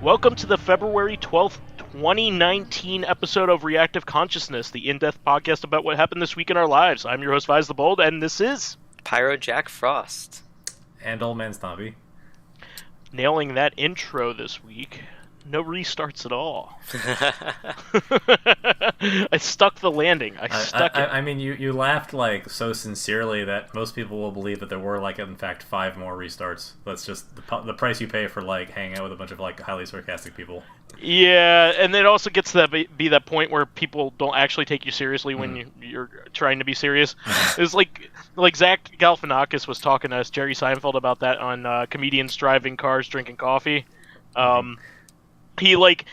Welcome to the February 12th, 2019 episode of Reactive Consciousness, the in-depth podcast about what happened this week in our lives. I'm your host, vysethebold, and this is... PyroJackFrost. And OldManStompy. Nailing that intro this week. No restarts at all. I stuck the landing. I stuck it. I mean, you laughed like so sincerely that most people will believe that there were like in fact 5 more restarts. That's just the price you pay for like hanging out with a bunch of like highly sarcastic people. Yeah, and it also gets to be that point where people don't actually take you seriously when you're trying to be serious. It's like Zach Galifianakis was talking to us, Jerry Seinfeld, about that on Comedians Driving Cars Drinking Coffee. He went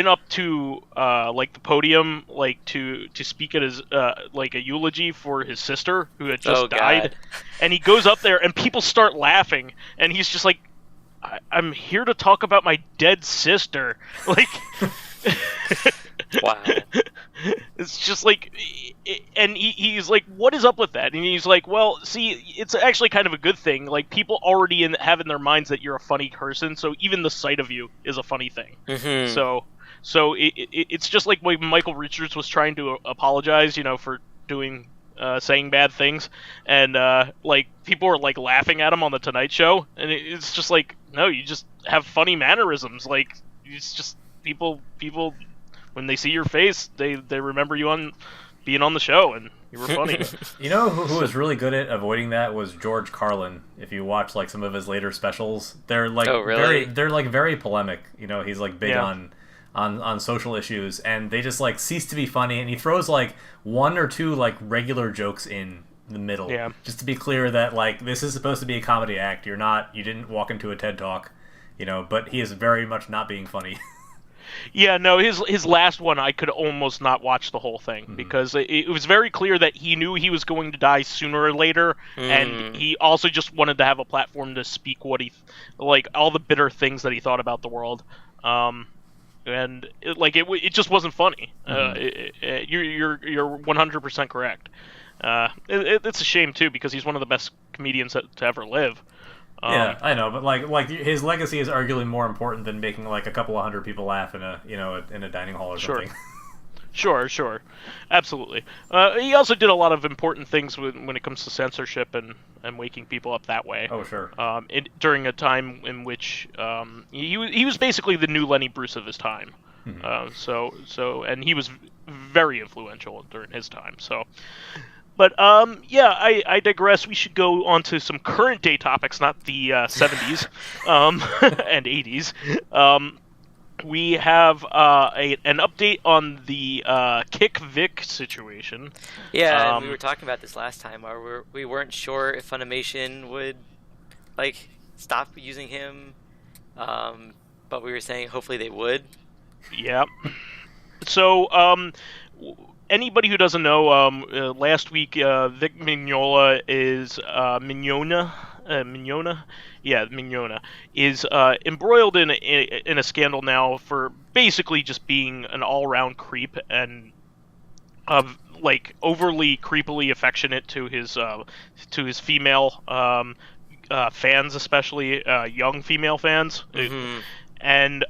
up to the podium to speak at his a eulogy for his sister who had just died, and he goes up there and people start laughing, and he's just like, I'm here to talk about my dead sister. Wow. It's just like, and he's like, what is up with that? And he's like, well, see, it's actually kind of a good thing. Like, people already have in their minds that you're a funny person, so even the sight of you is a funny thing. Mm-hmm. So it's just like when Michael Richards was trying to apologize, for saying bad things, and people were like laughing at him on the Tonight Show, and it's just like, no, you just have funny mannerisms. Like, it's just people when they see your face, they remember you on being on the show, and you were funny. You know who was really good at avoiding that was George Carlin. If you watch like some of his later specials, they're like very polemic. He's like big on social issues, and they just like cease to be funny, and he throws like 1 or 2 like regular jokes in the middle, just to be clear that like this is supposed to be a comedy act. You didn't walk into a TED Talk, but he is very much not being funny. Yeah, no, his last one I could almost not watch the whole thing, because it was very clear that he knew he was going to die sooner or later, and he also just wanted to have a platform to speak what all the bitter things that he thought about the world. And it just wasn't funny. You're 100% correct. It's a shame too, because he's one of the best comedians to ever live. Yeah, I know, but like his legacy is arguably more important than making like a couple of hundred people laugh in a dining hall or something. Sure, absolutely. He also did a lot of important things when it comes to censorship and waking people up that way. Oh, sure. During a time in which he was basically the new Lenny Bruce of his time. And he was very influential during his time. So. But, I digress. We should go on to some current day topics, not the 70s and 80s. We have an update on the Kick Vic situation. Yeah, and we were talking about this last time. We weren't sure if Funimation would, stop using him, but we were saying hopefully they would. Yeah. So, anybody who doesn't know, last week Vic Mignogna is Mignogna is embroiled in a scandal now for basically just being an all-around creep and overly creepily affectionate to his female fans, especially young female fans, and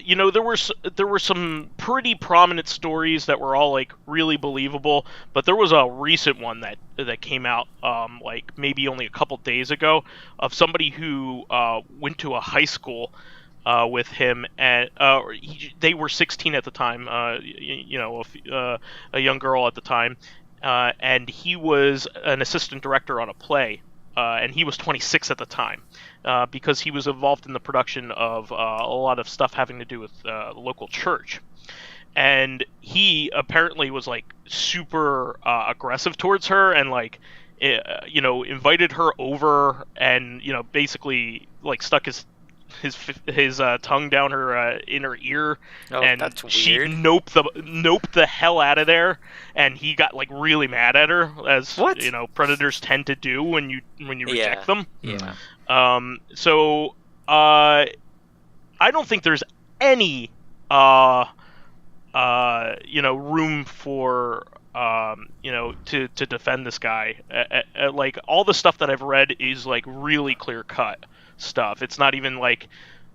there were some pretty prominent stories that were all really believable, but there was a recent one that came out maybe only a couple days ago of somebody who went to a high school with him, and they were 16 at the time, a young girl at the time, and he was an assistant director on a play, and he was 26 at the time. Because he was involved in the production of a lot of stuff having to do with the local church. And he apparently was super aggressive towards her, and invited her over, and basically stuck his tongue down her in her ear, and that's weird. She noped the hell out of there, and he got really mad at her, as predators tend to do when you reject them. Yeah. So I don't think there's any room for to defend this guy. All the stuff that I've read is really clear cut. stuff. It's not even like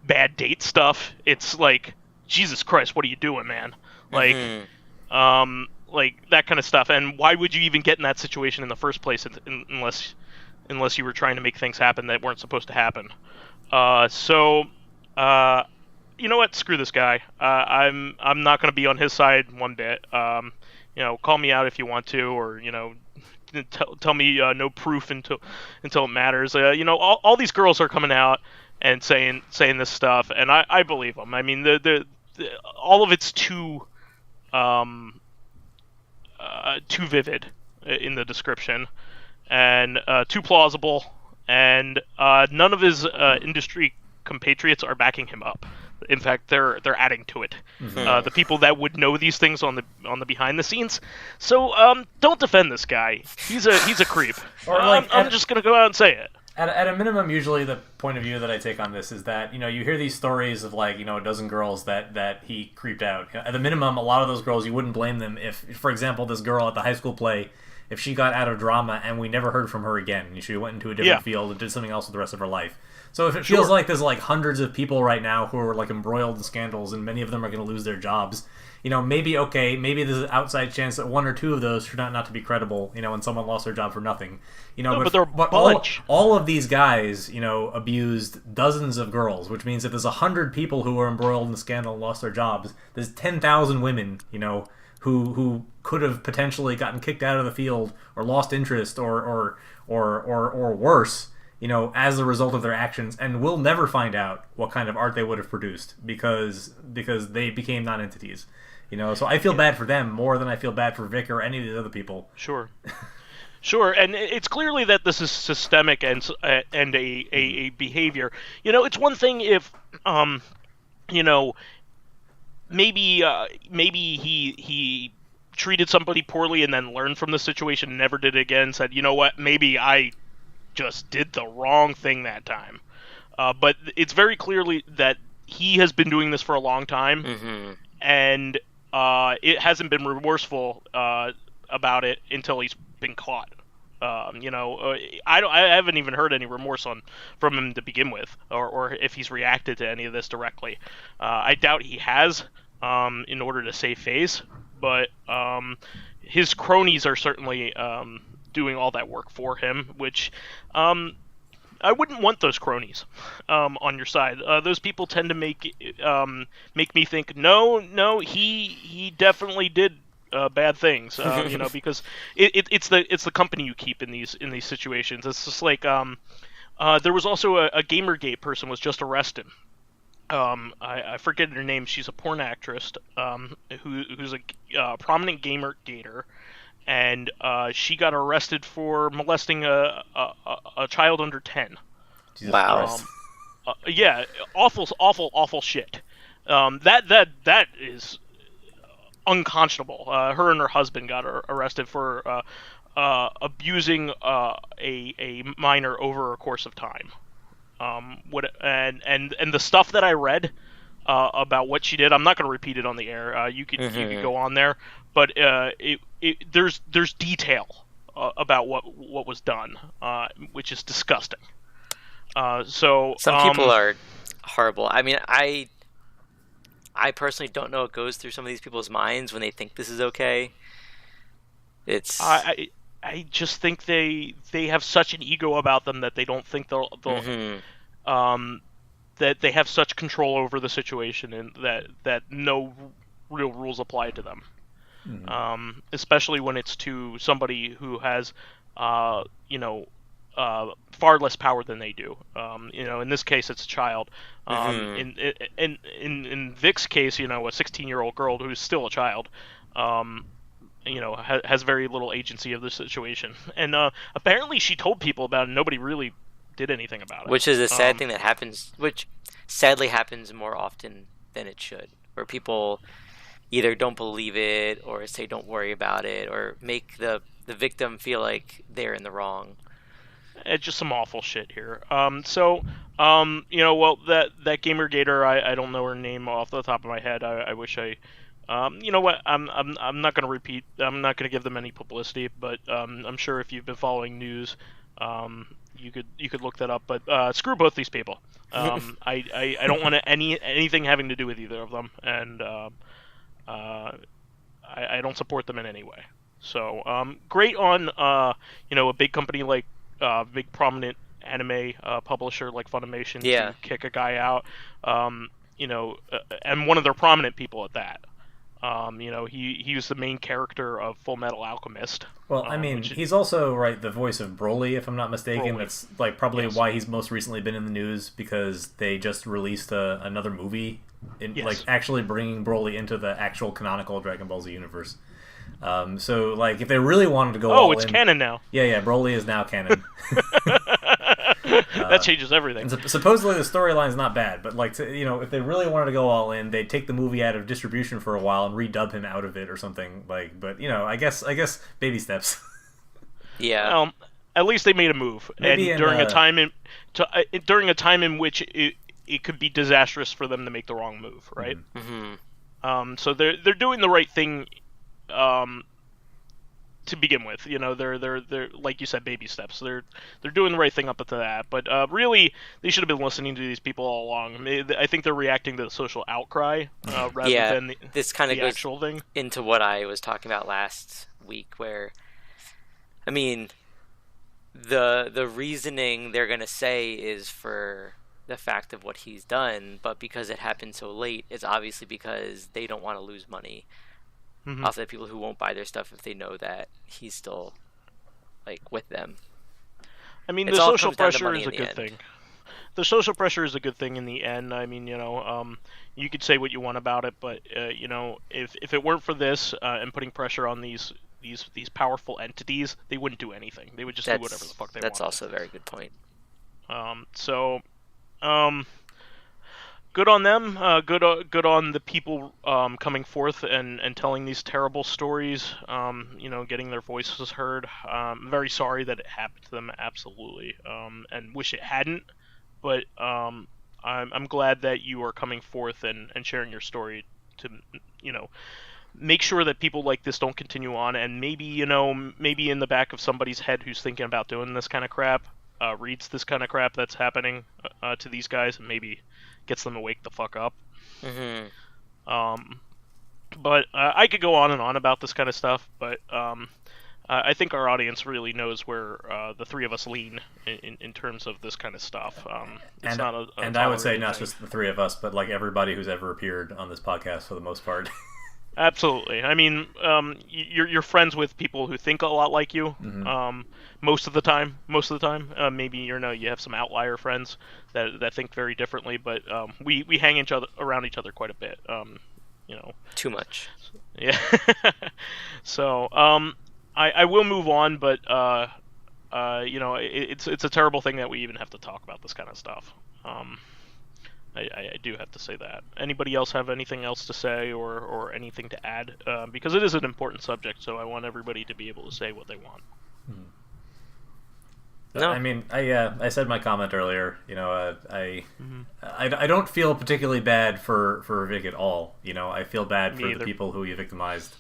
bad date stuff. It's like, Jesus Christ, what are you doing, man? Like, like that kind of stuff. And why would you even get in that situation in the first place unless you were trying to make things happen that weren't supposed to happen? You know what? Screw this guy. I'm not going to be on his side one bit. Call me out if you want to, or tell me no proof until it matters. All these girls are coming out and saying this stuff, and I believe them. I mean, the all of it's too vivid in the description, and too plausible, and none of his industry compatriots are backing him up. In fact, they're adding to it. The people that would know these things on the behind the scenes. So don't defend this guy. He's a creep. I'm just gonna go out and say it. At a minimum, usually the point of view that I take on this is that you hear these stories of a dozen girls that he creeped out. At the minimum, a lot of those girls you wouldn't blame them if, for example, this girl at the high school play, if she got out of drama and we never heard from her again, she went into a different field and did something else with the rest of her life. So if it feels like there's hundreds of people right now who are embroiled in scandals and many of them are going to lose their jobs, maybe there's an outside chance that one or two of those turned out not to be credible, and someone lost their job for nothing. But all of these guys, abused dozens of girls, which means if there's 100 people who were embroiled in the scandal and lost their jobs, there's 10,000 women, who could have potentially gotten kicked out of the field or lost interest or worse, as a result of their actions, and we'll never find out what kind of art they would have produced because they became non-entities. So I feel bad for them more than I feel bad for Vic or any of these other people. Sure, and it's clearly that this is systemic and a behavior. It's one thing if maybe he treated somebody poorly and then learned from the situation and never did it again, said, you know what, maybe I just did the wrong thing that time. But it's very clearly that he has been doing this for a long time, and it hasn't been remorseful about it until he's been caught. I haven't even heard any remorse from him to begin with, or if he's reacted to any of this directly. I doubt he has, in order to save face, but his cronies are certainly doing all that work for him, which I wouldn't want those cronies on your side. Those people tend to make me think, no, he definitely did bad things, because it's the company you keep in these situations. It's just like there was also a Gamergate person was just arrested. I forget her name. She's a porn actress who's a prominent gamer-gator, and she got arrested for molesting a child under 10. Wow. Yeah, awful shit. That is unconscionable. Her and her husband got arrested for abusing a minor over a course of time. And the stuff that I read about what she did, I'm not going to repeat it on the air. You could go on there, but there's detail about what was done, which is disgusting. So some people are horrible. I mean, I personally don't know what goes through some of these people's minds when they think this is okay. It's I just think they have such an ego about them that they don't think they'll that they have such control over the situation and that no real rules apply to them. Especially when it's to somebody who has far less power than they do. In this case, it's a child. In Vic's case, a 16-year-old girl who's still a child, has very little agency of the situation. And apparently she told people about it, and nobody really did anything about it. Which is a sad thing that happens, which sadly happens more often than it should, where people either don't believe it or say don't worry about it or make the victim feel like they're in the wrong. It's just some awful shit here. That Gamergator, I don't know her name off the top of my head. I wish I. You know what? I'm not going to repeat. I'm not going to give them any publicity. But I'm sure if you've been following news, You could look that up, but screw both these people. I don't want anything having to do with either of them, and I don't support them in any way. So great on a big company like big prominent anime publisher like Funimation to kick a guy out. And one of their prominent people at that. He was the main character of Full Metal Alchemist. Well, I mean, he's also the voice of Broly, if I'm not mistaken. Broly. That's probably why he's most recently been in the news, because they just released another movie, actually bringing Broly into the actual canonical Dragon Ball Z universe. So if they really wanted to go all in... Oh, it's canon now. Yeah, Broly is now canon. That changes everything. And supposedly the storyline's not bad, but if they really wanted to go all in, they'd take the movie out of distribution for a while and redub him out of it or something. But I guess baby steps. Yeah. At least they made a move, maybe and during a time in which it could be disastrous for them to make the wrong move, right? Mm-hmm. So they're doing the right thing. To begin with, they're like you said, baby steps. They're doing the right thing up to that, but really they should have been listening to these people all along. I think they're reacting to the social outcry rather than this kind of the goes actual thing. Into what I was talking about last week, where I mean, the reasoning they're gonna say is for the fact of what he's done, but because it happened so late, it's obviously because they don't want to lose money. Off the people who won't buy their stuff if they know that he's still with them. I mean, the social pressure is a good thing. The social pressure is a good thing in the end. I mean, you could say what you want about it, but if it weren't for this and putting pressure on these powerful entities, they wouldn't do anything. They would just do whatever the fuck they want. That's also a very good point. Good on them. Good on the people coming forth and telling these terrible stories. Getting their voices heard. I'm very sorry that it happened to them. Absolutely. And wish it hadn't. But I'm glad that you are coming forth and sharing your story to make sure that people like this don't continue on. And maybe in the back of somebody's head who's thinking about doing this kind of crap, reads this kind of crap that's happening to these guys, and maybe gets them to wake the fuck up. But I could go on and on about this kind of stuff, but I think our audience really knows where the three of us lean in terms of this kind of stuff. It's not a and I would say not just the three of us, but everybody who's ever appeared on this podcast for the most part. Absolutely. I mean, you're friends with people who think a lot like you. Most of the time. Maybe you have some outlier friends that think very differently, but we hang around each other quite a bit. Too much. Yeah. So I will move on, but it's a terrible thing that we even have to talk about this kind of stuff. I do have to say that. Anybody else have anything else to say or anything to add? Because it is an important subject, so I want everybody to be able to say what they want. No, I mean, I said my comment earlier. I don't feel particularly bad for Vic at all. I feel bad for the people who you victimized.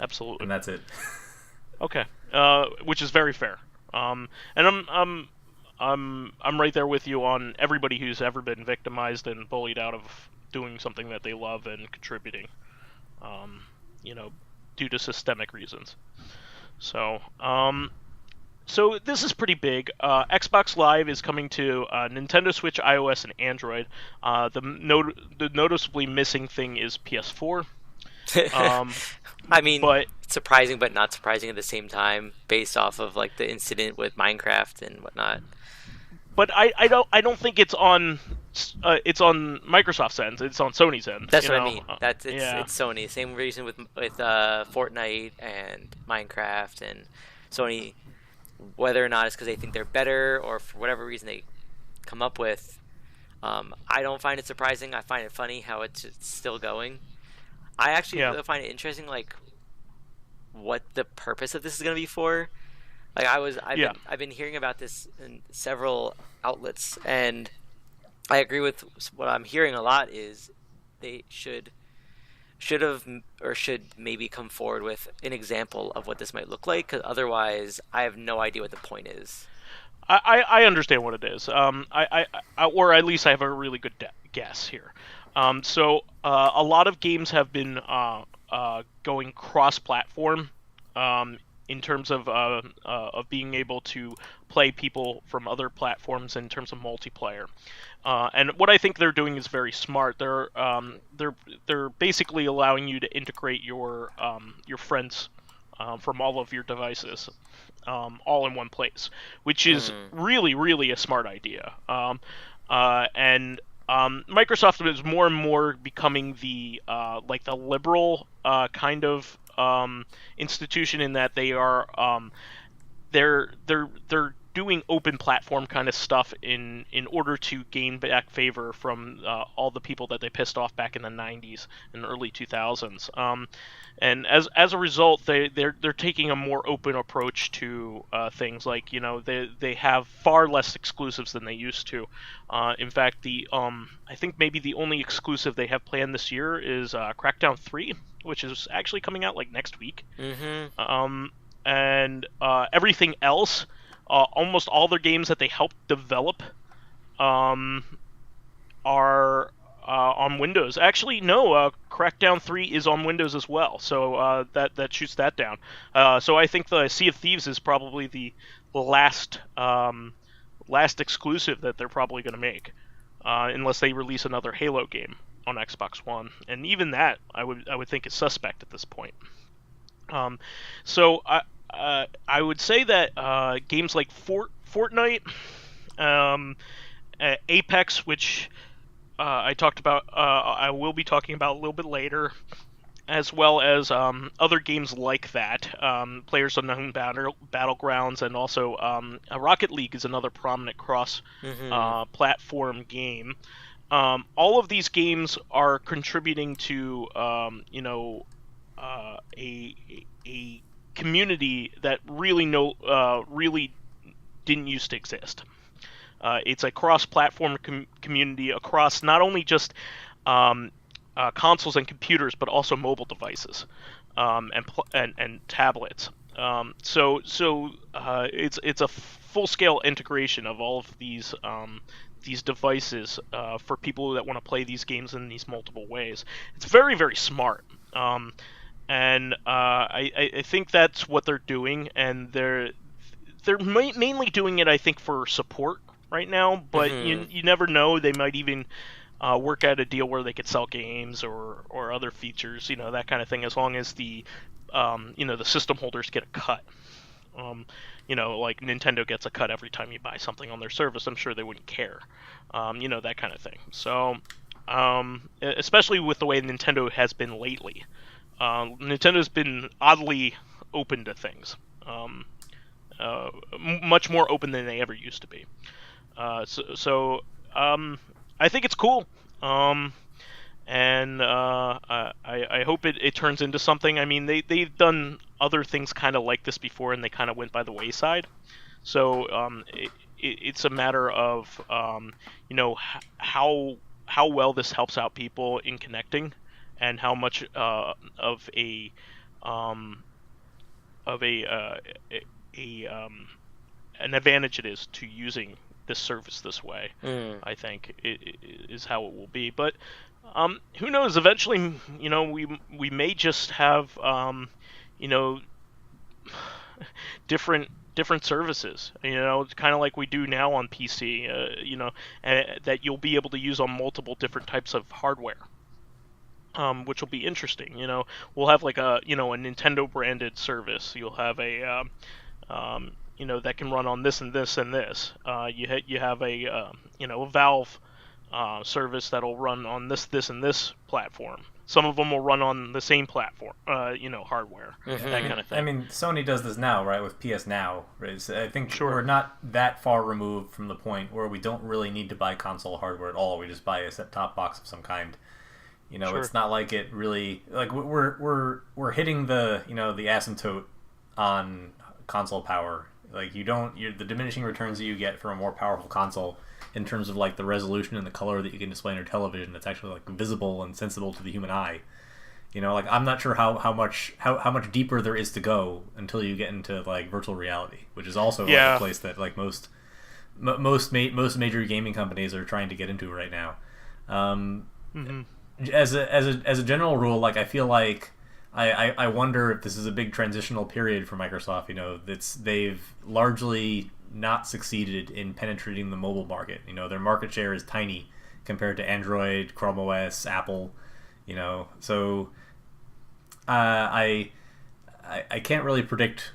Absolutely, and that's it. Okay, which is very fair. And I'm right there with you on everybody who's ever been victimized and bullied out of doing something that they love and contributing, due to systemic reasons. So this is pretty big. Xbox Live is coming to Nintendo Switch, iOS, and Android. The noticeably missing thing is PS4. I mean, surprising but not surprising at the same time, based off of the incident with Minecraft and whatnot. But I don't think it's on Microsoft's end. It's on Sony's end. That's what I mean. It's Sony. Same reason with Fortnite and Minecraft and Sony. Whether or not it's because they think they're better or for whatever reason they come up with, I don't find it surprising. I find it funny how it's still going. I actually find it interesting, what the purpose of this is going to be for. I've been hearing about this in several outlets, and I agree with what I'm hearing a lot is they should should have or should maybe come forward with an example of what this might look like, because otherwise I have no idea what the point is. I understand what it is. Or at least I have a really good guess here. So a lot of games have been going cross-platform in terms of being able to play people from other platforms in terms of multiplayer. And what I think they're doing is very smart. They're basically allowing you to integrate your friends from all of your devices, all in one place, which is really, really a smart idea. And Microsoft is more and more becoming the the liberal kind of institution, in that they are they're doing open platform kind of stuff in order to gain back favor from all the people that they pissed off back in the 90s and early 2000s. And as a result, they're taking a more open approach to things. Like, they have far less exclusives than they used to. In fact, I think maybe the only exclusive they have planned this year is Crackdown 3, which is actually coming out like next week. And everything else, almost all their games that they helped develop are on Windows. Actually, no, Crackdown 3 is on Windows as well, so that shoots that down. So I think the Sea of Thieves is probably the last exclusive that they're probably going to make, unless they release another Halo game on Xbox One, and even that I would think is suspect at this point. So I would say that games like Fortnite, Apex, which I talked about, I will be talking about a little bit later, as well as other games like that, PlayerUnknown's Battlegrounds, and also Rocket League is another prominent cross-platform game. All of these games are contributing to a community that really didn't used to exist. It's a cross-platform community across not only just consoles and computers, but also mobile devices and tablets. So it's a full-scale integration of all of these devices for people that want to play these games in these multiple ways. It's very, very smart. And I think that's what they're doing, and they're mainly doing it, I think, for support right now. But you never know; they might even work out a deal where they could sell games or other features, that kind of thing, as long as the the system holders get a cut. Like Nintendo gets a cut every time you buy something on their service. I'm sure they wouldn't care, that kind of thing. So, especially with the way Nintendo has been lately. Nintendo's been oddly open to things, much more open than they ever used to be. So I think it's cool, and I hope it turns into something. I mean, they've done other things kind of like this before, and they kind of went by the wayside. So it's a matter of how well this helps out people in connecting, and how much of an advantage it is to using this service this way. I think it is how it will be. But who knows? Eventually, we may just have different services. It's kind of like we do now on PC. That you'll be able to use on multiple different types of hardware. Which will be interesting. We'll have like a Nintendo branded service. You'll have a that can run on this and this and this. You have a a Valve service that'll run on this and this platform. Some of them will run on the same platform, hardware, that kind of thing. I mean, Sony does this now, right, with PS Now. Right? I think we're not that far removed from the point where we don't really need to buy console hardware at all. We just buy a set-top box of some kind. It's not like it really, like, we're hitting the the asymptote on console power. Like, the diminishing returns that you get from a more powerful console in terms of like the resolution and the color that you can display on your television that's actually like visible and sensible to the human eye You know, like I'm not sure how much deeper there is to go until you get into like virtual reality, which is also like a place that like most major gaming companies are trying to get into right now. As a general rule, like I feel like I wonder if this is a big transitional period for Microsoft. You know, they've largely not succeeded in penetrating the mobile market. You know, their market share is tiny compared to Android, Chrome OS, Apple. You know, so I can't really predict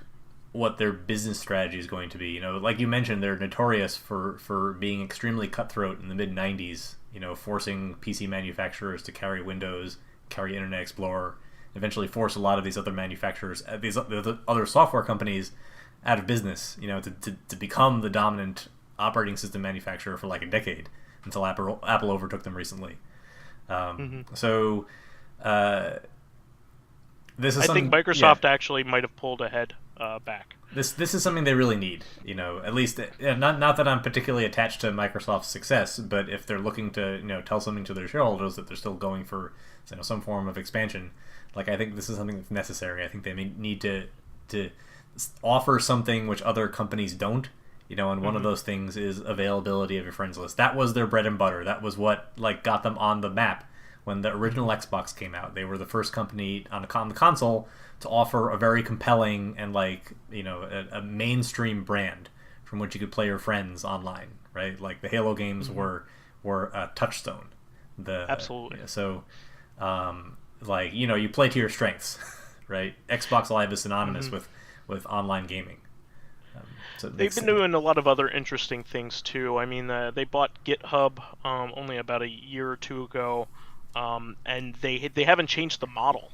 what their business strategy is going to be. You know, like you mentioned, they're notorious for being extremely cutthroat in the mid '90s. You know, forcing PC manufacturers to carry Windows, carry Internet Explorer, eventually force a lot of these other manufacturers, these other software companies, out of business. You know, to become the dominant operating system manufacturer for like a decade until Apple overtook them recently. So this is I think Microsoft actually might have pulled ahead back. This is something they really need, you know. At least, not that I'm particularly attached to Microsoft's success, but if they're looking to, you know, tell something to their shareholders that they're still going for, you know, some form of expansion, like I think this is something that's necessary. I think they need to offer something which other companies don't, you know. And one of those things is availability of your friends list. That was their bread and butter. That was what like got them on the map when the original Xbox came out. They were the first company on the console to offer a very compelling and like, you know, a mainstream brand from which you could play your friends online, right? Like the Halo games were a touchstone. Absolutely. So, like, you know, you play to your strengths, right? Xbox Live is synonymous with online gaming. So they've been doing a lot of other interesting things too. I mean, they bought GitHub only about a year or two ago, and they haven't changed the model.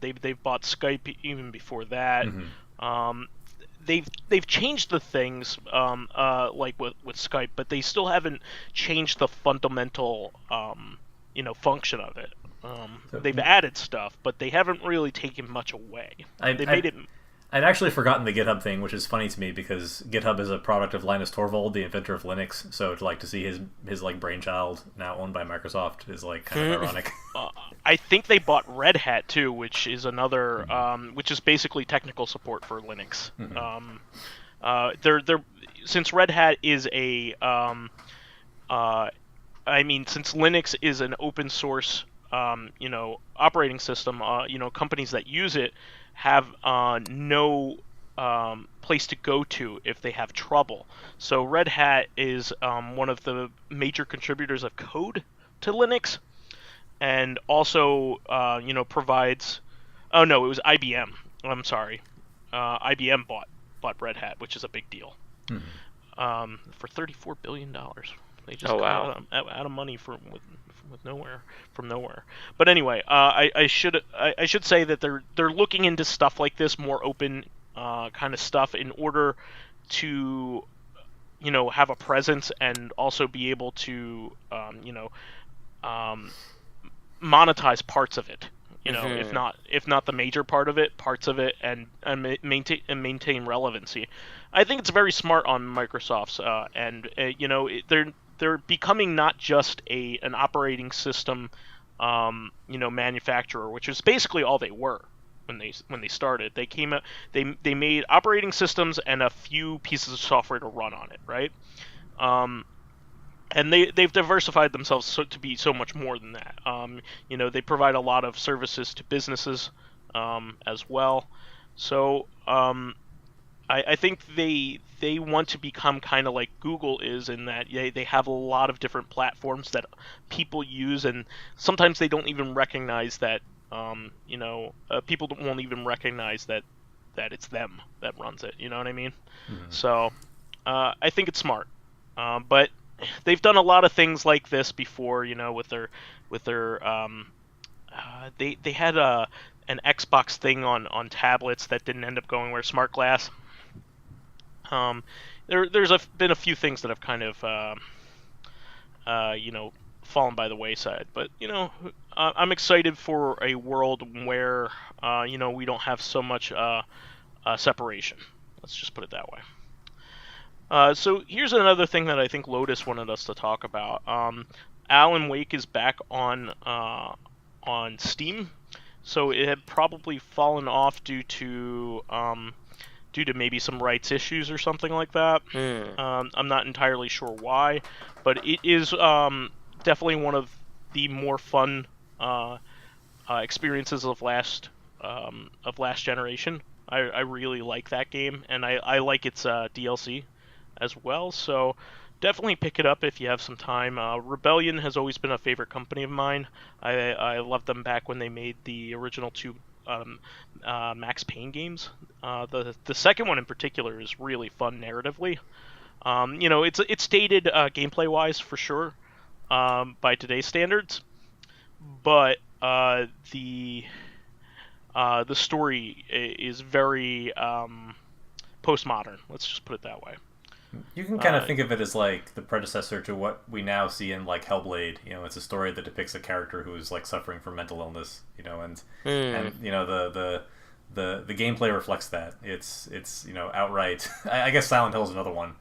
They've bought Skype even before that. They've changed the things like with Skype, but they still haven't changed the fundamental you know, function of it. They've added stuff, but they haven't really taken much away. They made it. I'd actually forgotten the GitHub thing, which is funny to me because GitHub is a product of Linus Torvald, the inventor of Linux. So to see his like brainchild now owned by Microsoft is like kind of ironic. I think they bought Red Hat too, which is another, which is basically technical support for Linux. They're since Red Hat is a, I mean, since Linux is an open source, you know, operating system, you know, companies that use it have no place to go to if they have trouble. So Red Hat is one of the major contributors of code to Linux, and also you know, provides. Oh no, it was IBM. I'm sorry, IBM bought Red Hat, which is a big deal. For $34 billion. They just got out of money from nowhere. But anyway, I should say that they're looking into stuff like this, more open kind of stuff, in order to, you know, have a presence and also be able to you know, monetize parts of it. You know, if not the major part of it, parts of it, and maintain relevancy. I think it's very smart on Microsoft's end. You know, they're becoming not just an operating system, you know, manufacturer, which is basically all they were when they started. They came out, they made operating systems and a few pieces of software to run on it, right? And they've diversified themselves to be so much more than that. You know, they provide a lot of services to businesses as well. So I think they want to become kind of like Google is, in that they have a lot of different platforms that people use, and sometimes they don't even recognize that. You know, people won't even recognize that it's them that runs it. You know what I mean? So I think it's smart, but they've done a lot of things like this before. You know, with their they had an Xbox thing on tablets that didn't end up going where, Smart Glass. There's been a few things that have kind of you know, fallen by the wayside, but you know, I'm excited for a world where you know, we don't have so much separation. Let's just put it that way. So here's another thing that I think Lotus wanted us to talk about. Alan Wake is back on Steam. so it had probably fallen off due to maybe some rights issues or something like that. I'm not entirely sure why, but it is definitely one of the more fun experiences of last generation. I really like that game, and I like its DLC as well. So definitely pick it up if you have some time. Rebellion has always been a favorite company of mine. I loved them back when they made the original two Max Payne games. The second one in particular is really fun narratively. It's dated gameplay wise for sure by today's standards, but the story is very postmodern. Let's just put it that way. You can kind of think of it as like the predecessor to what we now see in like Hellblade. It's a story that depicts a character who is like suffering from mental illness. And the gameplay reflects that. It's outright. I guess Silent Hill is another one.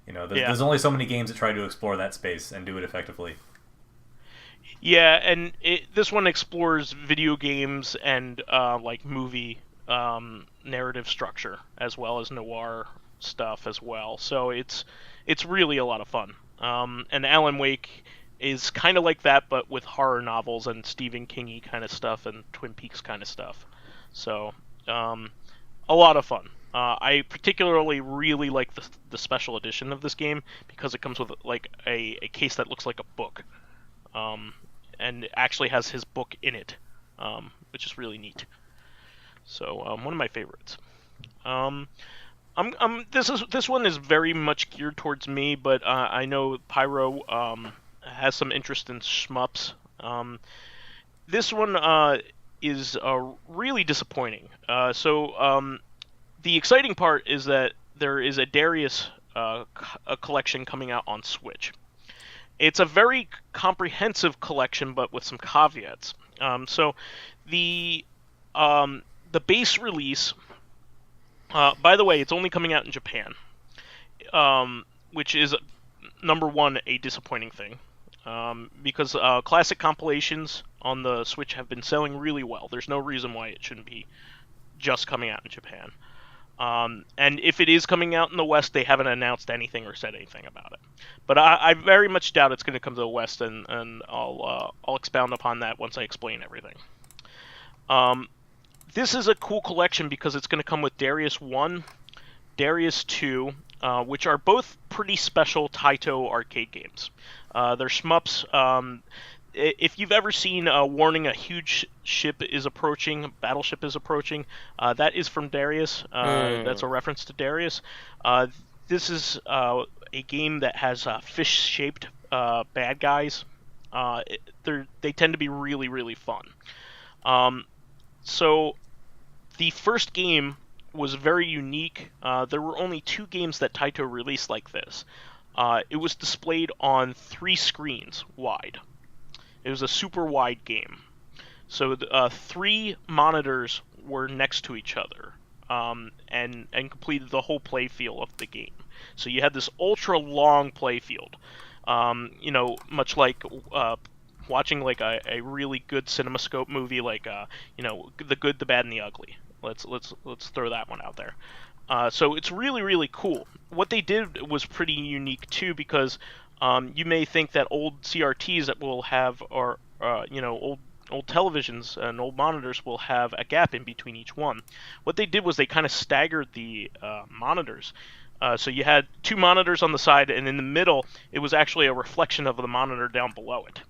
There's only so many games that try to explore that space and do it effectively. Yeah, and this one explores video games and like movie narrative structure as well as noir stuff as well. So it's really a lot of fun. And Alan Wake is kind of like that, but with horror novels and Stephen King-y kind of stuff and Twin Peaks kind of stuff. So a lot of fun. I particularly really like the special edition of this game because it comes with like a case that looks like a book. And it actually has his book in it, which is really neat. So one of my favorites. This one is very much geared towards me, but I know Pyro has some interest in shmups. This one is really disappointing. So the exciting part is that there is a Darius a collection coming out on Switch. It's a very comprehensive collection, but with some caveats. So the base release. By the way, it's only coming out in Japan, which is, number one, a disappointing thing, because classic compilations on the Switch have been selling really well. There's no reason why it shouldn't be just coming out in Japan. And if it is coming out in the West, they haven't announced anything or said anything about it. But I very much doubt it's going to come to the West, and I'll expound upon that once I explain everything. This is a cool collection because it's going to come with Darius 1, Darius 2, which are both pretty special Taito arcade games. They're shmups. If you've ever seen Warning, a huge ship is approaching, battleship is approaching, that is from Darius. That's a reference to Darius. This is a game that has fish-shaped bad guys. They tend to be really, really fun. So the first game was very unique. There were only 2 games that Taito released like this. It was displayed on 3 screens wide. It was a super wide game. So 3 monitors were next to each other and completed the whole play field of the game. So you had this ultra long play field, much like watching like a really good CinemaScope movie, like The Good, the Bad, and the Ugly. Let's throw that one out there. So it's really, really cool. What they did was pretty unique too, because you may think that old CRTs that will have, or old televisions and old monitors will have a gap in between each one. What they did was they kind of staggered the monitors. So you had 2 monitors on the side, and in the middle, it was actually a reflection of the monitor down below it.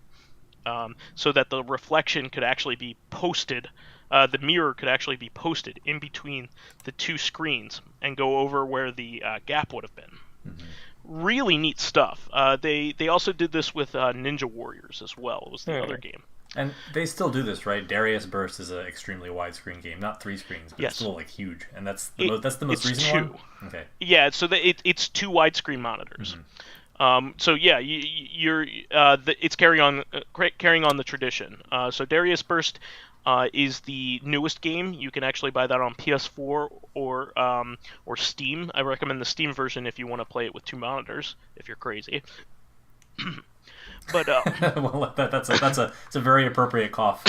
So that the reflection could actually be posted, the mirror could actually be posted in between the 2 screens and go over where the gap would have been. Mm-hmm. Really neat stuff. They also did this with Ninja Warriors as well. It was the other game. And they still do this, right? Darius Burst is an extremely widescreen game, not 3 screens, but it's still like huge. And that's the most recent 2. one. Okay. Yeah, so it's 2 widescreen monitors. Mm-hmm. So yeah, it's carrying on the tradition. So Darius Burst is the newest game. You can actually buy that on PS4 or Steam. I recommend the Steam version if you want to play it with 2 monitors, if you're crazy. But well, that's a very appropriate cough.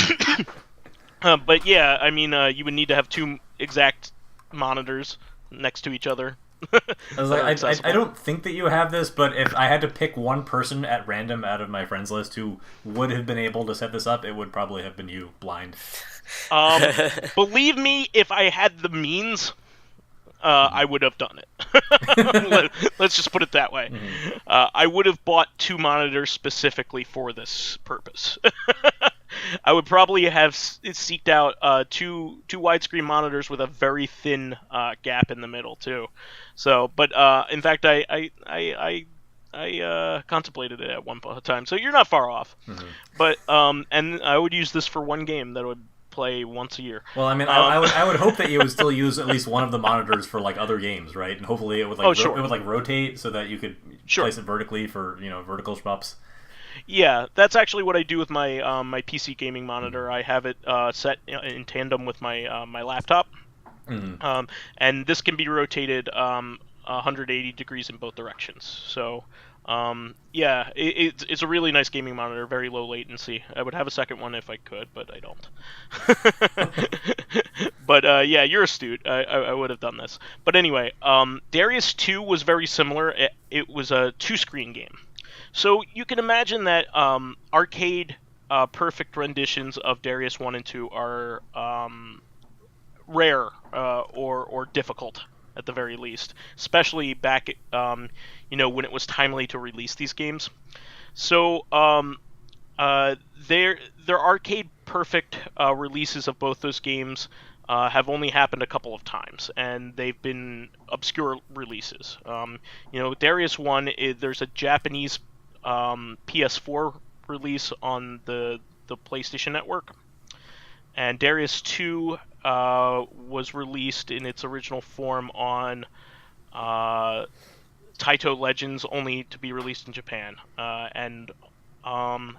But yeah, I mean, you would need to have 2 exact monitors next to each other. I was like, I don't think that you have this, but if I had to pick one person at random out of my friends list who would have been able to set this up, it would probably have been you, blind. Believe me, if I had the means, I would have done it. Let's just put it that way. Mm-hmm. I would have bought 2 monitors specifically for this purpose. I would probably have seeked out two widescreen monitors with a very thin gap in the middle too. So, but in fact, I contemplated it at one time. So you're not far off. Mm-hmm. But and I would use this for one game that I would play once a year. Well, I mean, I would hope that you would still use at least one of the monitors for like other games, right? And hopefully it would like it would like rotate so that you could place it vertically for vertical shmups. Yeah, that's actually what I do with my my PC gaming monitor. I have it set in tandem with my my laptop, and this can be rotated 180 degrees in both directions. So, yeah, it's a really nice gaming monitor, very low latency. I would have a second one if I could, but I don't. But yeah, you're astute. I would have done this. But anyway, Darius 2 was very similar. It was a 2-screen game. So you can imagine that arcade perfect renditions of Darius 1 and 2 are rare or difficult at the very least, especially back when it was timely to release these games. So their arcade perfect releases of both those games have only happened a couple of times, and they've been obscure releases. Darius 1, there's a Japanese PS4 release on the PlayStation Network, and Darius 2 was released in its original form on Taito Legends, only to be released in Japan, and on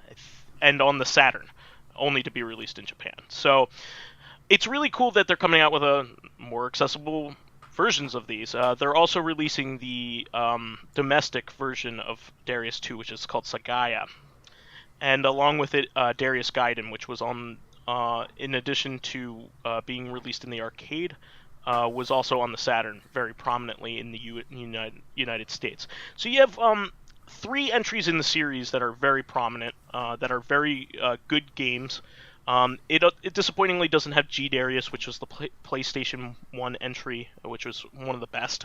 the Saturn, only to be released in Japan. So it's really cool that they're coming out with a more accessible versions of these. They're also releasing the domestic version of Darius 2, which is called Sagaya, and along with it, Darius Gaiden, which was on, in addition to being released in the arcade, was also on the Saturn very prominently in the United States. So you have 3 entries in the series that are very prominent, that are very good games. It disappointingly doesn't have G Darius, which was the PlayStation 1 entry, which was one of the best.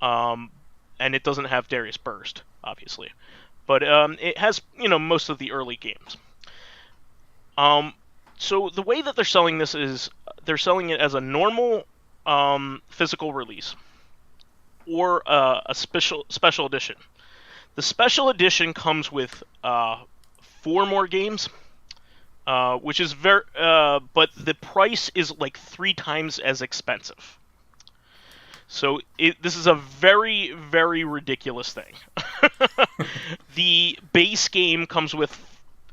And it doesn't have Darius Burst, obviously. But it has, most of the early games. So the way that they're selling this is they're selling it as a normal physical release or a special edition. The special edition comes with 4 more games. Which is very, but the price is like 3 times as expensive. So this is a very, very ridiculous thing. The base game comes with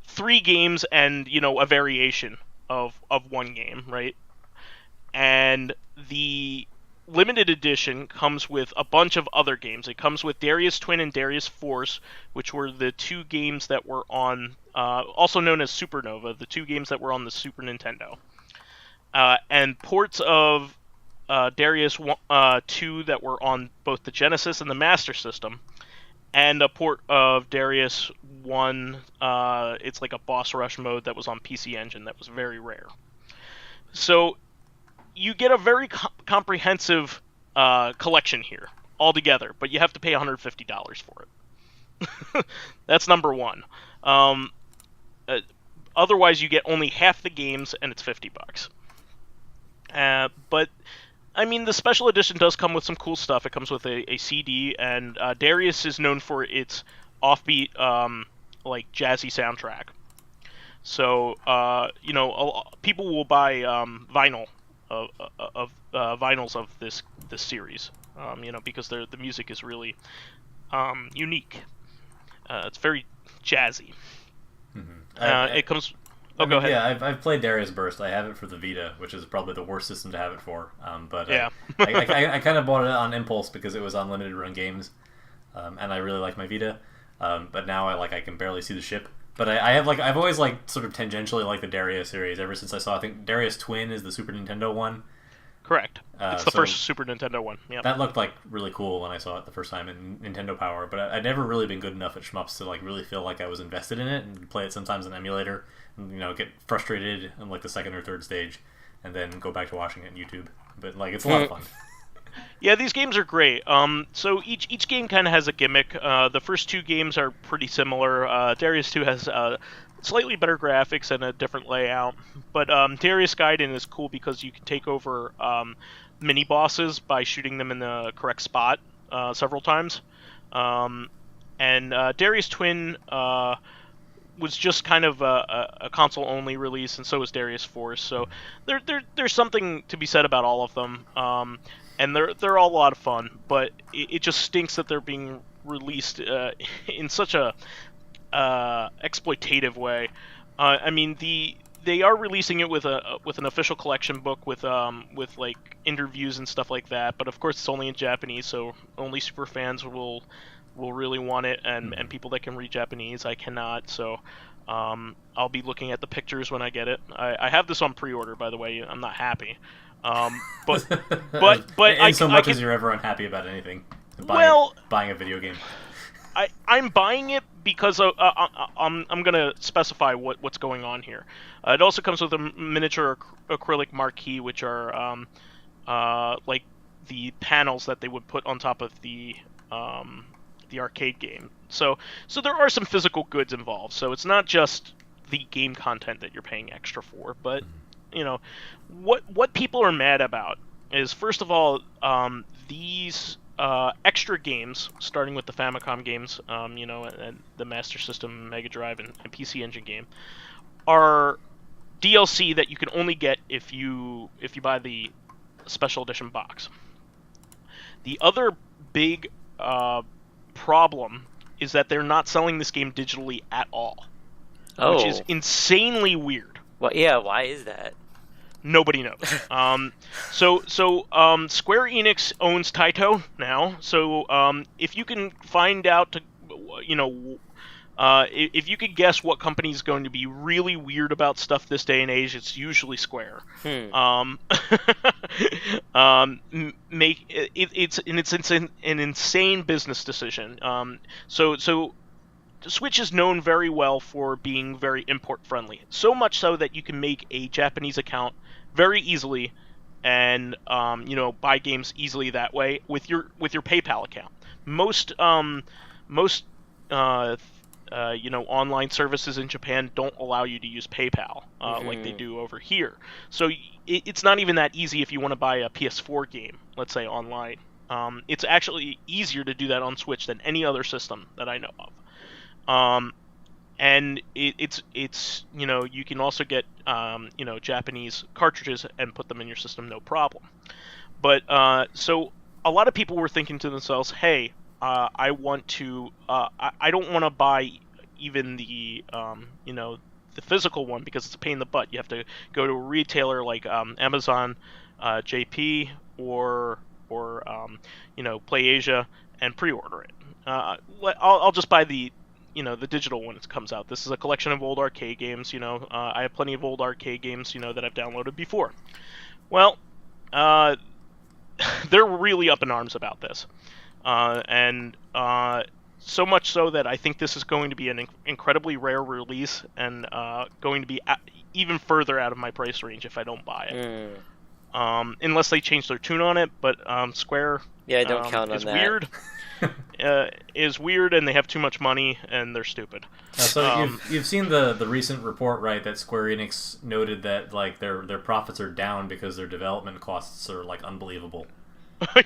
3 games and a variation of one game, right? And the limited edition comes with a bunch of other games. It comes with Darius Twin and Darius Force, which were the 2 games that were on, also known as Supernova, the 2 games that were on the Super Nintendo. And ports of Darius 2 that were on both the Genesis and the Master System. And a port of Darius 1, it's like a boss rush mode that was on PC Engine that was very rare. So you get a very comprehensive collection here altogether, but you have to pay $150 for it. That's number one. Otherwise, you get only half the games, and it's $50. But I mean, the special edition does come with some cool stuff. It comes with a CD, and Darius is known for its offbeat, like jazzy soundtrack. So people will buy vinyl of vinyls of this series, because the music is really unique. It's very jazzy. Mm-hmm. It comes. Oh, go ahead. Yeah, I've played Darius Burst. I have it for the Vita, which is probably the worst system to have it for. But yeah, I kind of bought it on impulse because it was on limited run games, and I really like my Vita. But now I can barely see the ship But I've always sort of tangentially liked the Darius series ever since I saw, I think Darius Twin is the Super Nintendo one. Correct. It's the first Super Nintendo one. Yeah. That looked really cool when I saw it the first time in Nintendo Power, but I'd never really been good enough at shmups to really feel like I was invested in it, and play it sometimes in emulator, and get frustrated in the second or third stage, and then go back to watching it on YouTube. But it's a lot of fun. Yeah, these games are great. So each game kind of has a gimmick. The first 2 games are pretty similar. Darius 2 has slightly better graphics and a different layout. But Darius Gaiden is cool because you can take over mini bosses by shooting them in the correct spot several times. And Darius Twin was just kind of a console-only release, and so was Darius Force. So there's something to be said about all of them. And they're all a lot of fun, but it just stinks that they're being released in such a exploitative way. I mean, they are releasing it with an official collection book with interviews and stuff like that. But of course, it's only in Japanese, so only super fans will really want it, and people that can read Japanese. I cannot, so I'll be looking at the pictures when I get it. I have this on pre-order, by the way. I'm not happy. But and so much as you're ever unhappy about anything, buying a video game. I'm buying it because I'm gonna specify what's going on here. It also comes with a miniature acrylic marquee, which are like the panels that they would put on top of the arcade game. So there are some physical goods involved. So it's not just the game content that you're paying extra for, but what people are mad about is, first of all, these extra games, starting with the Famicom games, and the Master System, Mega Drive, and PC Engine game, are DLC that you can only get if you buy the special edition box. The other big problem is that they're not selling this game digitally at all, which is insanely weird. Well, yeah, why is that? Nobody knows. So Square Enix owns Taito now. So if you can find out, if you could guess what company is going to be really weird about stuff this day and age, it's usually Square. It's an insane business decision. So Switch is known very well for being very import friendly. So much so that you can make a Japanese account very easily and buy games easily that way with your PayPal account. Most online services in Japan don't allow you to use PayPal like they do over here. So it's not even that easy if you want to buy a PS4 game, let's say, online. It's actually easier to do that on Switch than any other system that I know of. And it's you can also get Japanese cartridges and put them in your system, no problem. But so a lot of people were thinking to themselves, hey, I want to I don't want to buy even the the physical one because it's a pain in the butt. You have to go to a retailer like Amazon, JP, or PlayAsia and pre-order it. I'll just buy the digital when it comes out. This is a collection of old arcade games. I have plenty of old arcade games, that I've downloaded before. Well, they're really up in arms about this, and so much so that I think this is going to be an incredibly rare release and going to be even further out of my price range if I don't buy it. Unless they change their tune on it, but Square I don't count on that. Weird. Is weird, and they have too much money, and they're stupid. So you've seen the recent report, right? That Square Enix noted that their profits are down because their development costs are unbelievable.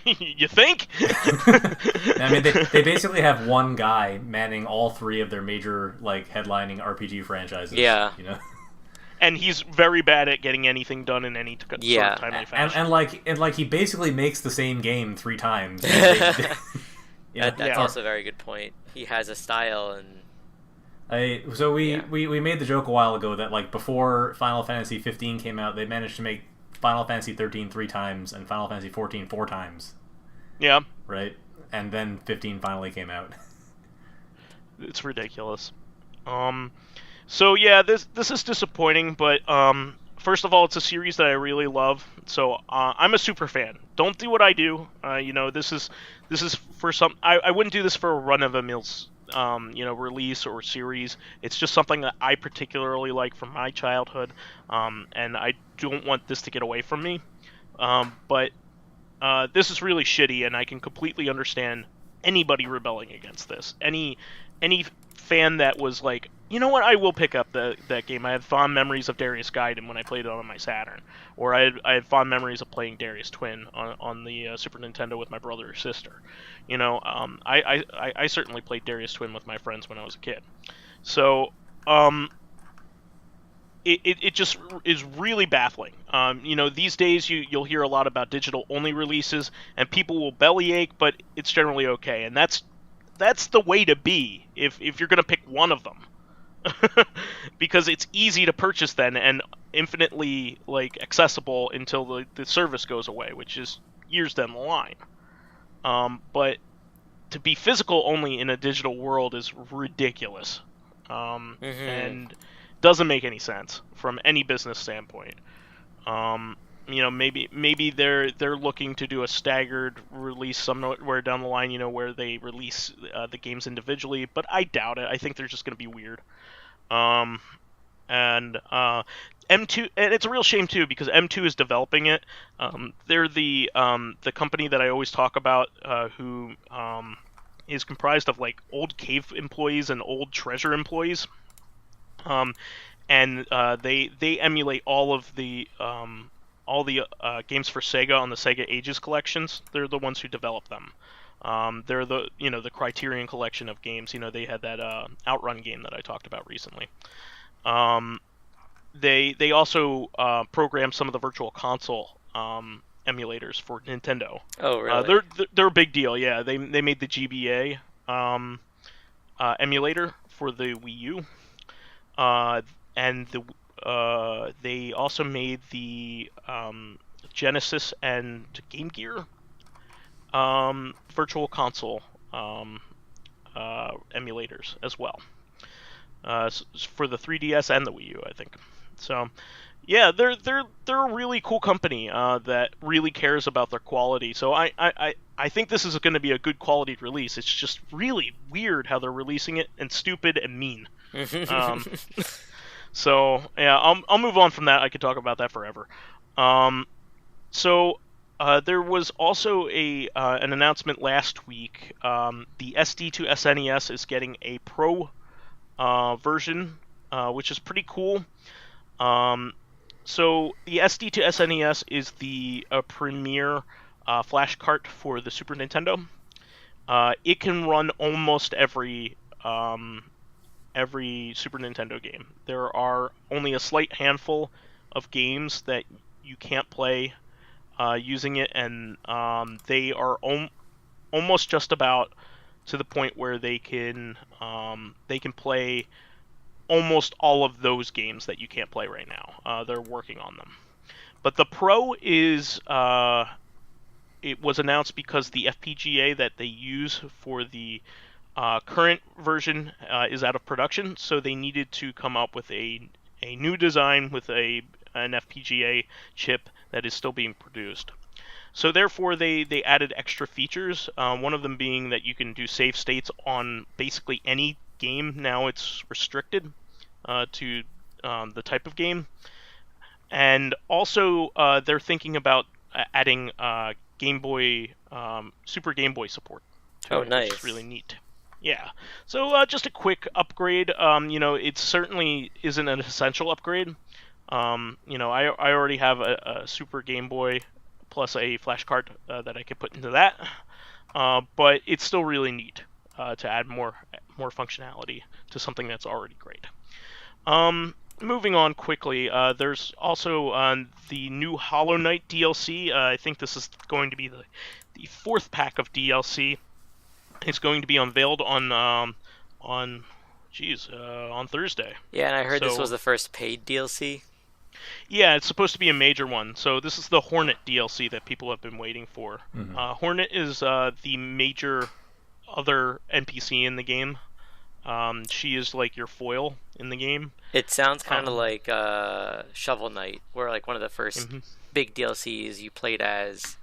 You think? I mean, they basically have one guy manning all 3 of their major headlining RPG franchises. Yeah. And he's very bad at getting anything done in any sort of timely fashion. And he basically makes the same game 3 times. That's also a very good point. He has a style, and we made the joke a while ago that before Final Fantasy 15 came out, they managed to make Final Fantasy 13 3 times and Final Fantasy 14 4 times. Yeah. Right? And then 15 finally came out. It's ridiculous. So yeah, this is disappointing, but first of all, it's a series that I really love, so I'm a super fan. Don't do what I do. This is for some. I wouldn't do this for a run of a mills release or series. It's just something that I particularly like from my childhood, and I don't want this to get away from me. But this is really shitty, and I can completely understand anybody rebelling against this. Any fan that was like, you know what, I will pick up that game. I have fond memories of Darius Gaiden when I played it on my Saturn, or I had fond memories of playing Darius Twin on the Super Nintendo with my brother or sister. I certainly played Darius Twin with my friends when I was a kid. So it just is really baffling. These days you'll hear a lot about digital only releases, and people will bellyache, but it's generally okay, and that's the way to be if you're going to pick one of them. Because it's easy to purchase then and infinitely accessible until the service goes away, which is years down the line. But to be physical only in a digital world is ridiculous, and doesn't make any sense from any business standpoint. Maybe they're looking to do a staggered release somewhere down the line, where they release the games individually, but I doubt it. I think they're just going to be weird. And M2, and it's a real shame too, because M2 is developing it. They're the company that I always talk about, who is comprised of old cave employees and old treasure employees. And they emulate all the games for Sega on the Sega Ages collections. They're the ones who develop them. They're the Criterion collection of games. They had that Outrun game that I talked about recently. They also program some of the Virtual Console emulators for Nintendo. Oh, really? They're a big deal. Yeah, they made the GBA emulator for the Wii U. And they also made the Genesis and Game Gear Virtual Console emulators as well, for the 3DS and the Wii U, I think. So, yeah, they're a really cool company that really cares about their quality. So I think this is going to be a good quality release. It's just really weird how they're releasing it, and stupid and mean. So yeah, I'll move on from that. I could talk about that forever. There was also an announcement last week. The SD to SNES is getting a Pro version, which is pretty cool. So the SD to SNES is the premier flash cart for the Super Nintendo. It can run almost every Super Nintendo game. There are only a slight handful of games that you can't play using it, and they are almost just about to the point where they can play almost all of those games that you can't play right now. They're working on them. But the Pro is it was announced because the FPGA that they use for the current version is out of production, so they needed to come up with a new design with an FPGA chip that is still being produced. So therefore, they added extra features. One of them being that you can do save states on basically any game. Now it's restricted to the type of game, and also they're thinking about adding Game Boy, Super Game Boy support. Oh, nice! Which is really neat. Yeah. So just a quick upgrade. It certainly isn't an essential upgrade. I already have a Super Game Boy plus a flash card that I could put into that. But it's still really neat to add more functionality to something that's already great. Moving on quickly, there's also the new Hollow Knight DLC. I think this is going to be the fourth pack of DLC. It's going to be unveiled on Thursday. Yeah, and I heard this was the first paid DLC. Yeah, it's supposed to be a major one. So this is the Hornet DLC that people have been waiting for. Mm-hmm. Hornet is the major other NPC in the game. She is like your foil in the game. It sounds kind of like Shovel Knight, where like one of the first big DLCs you played as.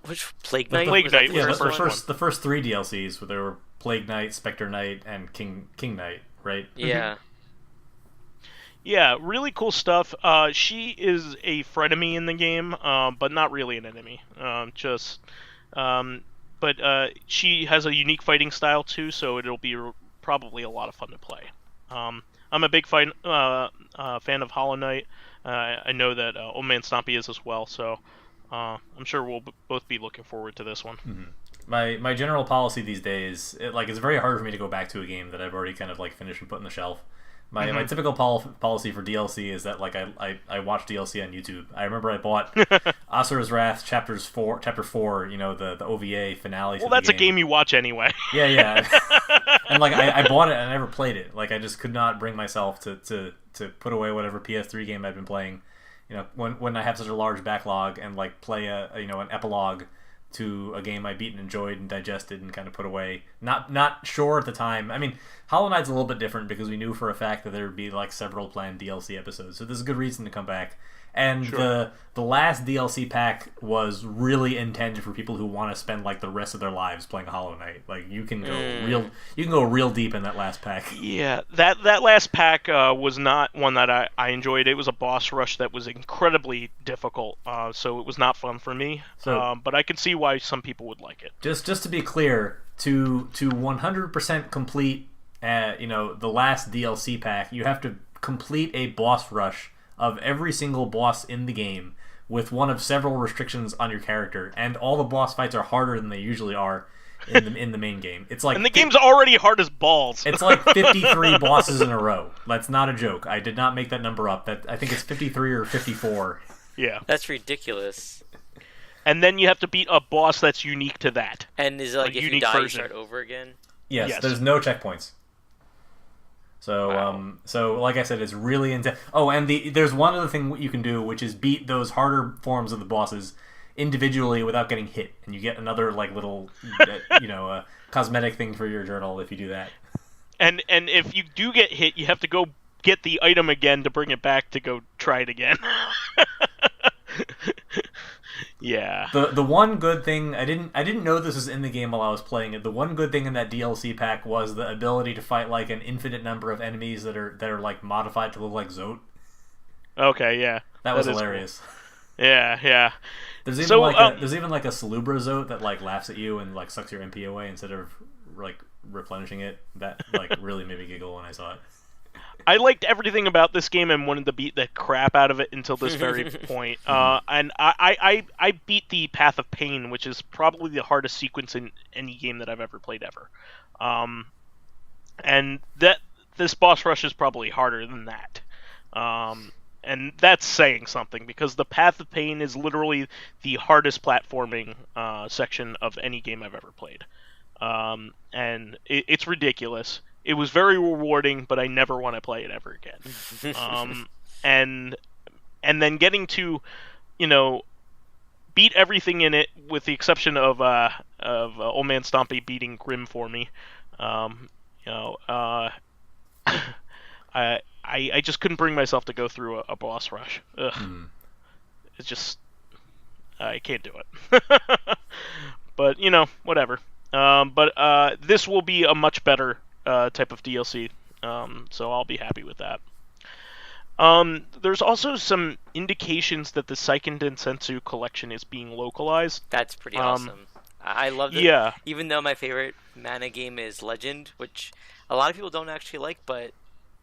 Which Plague Knight? Plague Knight was the first 3 DLCs, where there were Plague Knight, Spectre Knight, and King Knight, right? Yeah. Yeah, really cool stuff. She is a frenemy in the game, but not really an enemy. But she has a unique fighting style too, so it'll be probably a lot of fun to play. I'm a big fan of Hollow Knight. I know that OldManStompy is as well, so I'm sure we'll both be looking forward to this one. Mm-hmm. My general policy these days, it's very hard for me to go back to a game that I've already kind of like finished and put on the shelf. My typical policy for DLC is that like I watch DLC on YouTube. I remember I bought Asura's Wrath Chapter 4, the OVA finale. Well, that's a game you watch anyway. Yeah. And like I bought it and I never played it. Like I just could not bring myself to put away whatever PS3 game I've been playing. When I have such a large backlog and like play an epilogue to a game I beat and enjoyed and digested and kind of put away. Not sure at the time. I mean, Hollow Knight's a little bit different because we knew for a fact that there would be like several planned DLC episodes, so this is a good reason to come back. And the last DLC pack was really intended for people who want to spend like the rest of their lives playing Hollow Knight. Like you can go real deep in that last pack. Yeah, that last pack was not one that I enjoyed. It was a boss rush that was incredibly difficult, so it was not fun for me. But I can see why some people would like it. Just to be clear, to 100% complete, the last DLC pack, you have to complete a boss rush of every single boss in the game with one of several restrictions on your character, and all the boss fights are harder than they usually are in the main game. It's like, and the game's already hard as balls. It's like 53 bosses in a row. That's not a joke. I did not make that number up. I think it's 53 or 54. Yeah, that's ridiculous. And then you have to beat a boss that's unique to that. And is it like if you die, you start over again? Yes, there's no checkpoints. So, wow. So like I said, it's really intense. Oh, and there's one other thing you can do, which is beat those harder forms of the bosses individually without getting hit, and you get another like little, cosmetic thing for your journal if you do that. And if you do get hit, you have to go get the item again to bring it back to go try it again. Yeah. The one good thing I didn't know this was in the game while I was playing it. The one good thing in that DLC pack was the ability to fight like an infinite number of enemies that are like modified to look like Zote. Okay, yeah. That was hilarious. Cool. Yeah. There's even like a Salubra Zote that like laughs at you and like sucks your MP away instead of like replenishing it. That like really made me giggle when I saw it. I liked everything about this game and wanted to beat the crap out of it until this very point. And I beat the Path of Pain, which is probably the hardest sequence in any game that I've ever played ever. And this boss rush is probably harder than that. And that's saying something, because the Path of Pain is literally the hardest platforming section of any game I've ever played. And it's ridiculous. It was very rewarding, but I never want to play it ever again. And then getting to, beat everything in it, with the exception of OldManStompy beating Grim for me. I just couldn't bring myself to go through a boss rush. Ugh. It's just, I can't do it. But whatever. But this will be a much better type of DLC, so I'll be happy with that. There's also some indications that the Seiken Densetsu collection is being localized. That's pretty awesome. I love it. Yeah. Even though my favorite mana game is Legend, which a lot of people don't actually like, but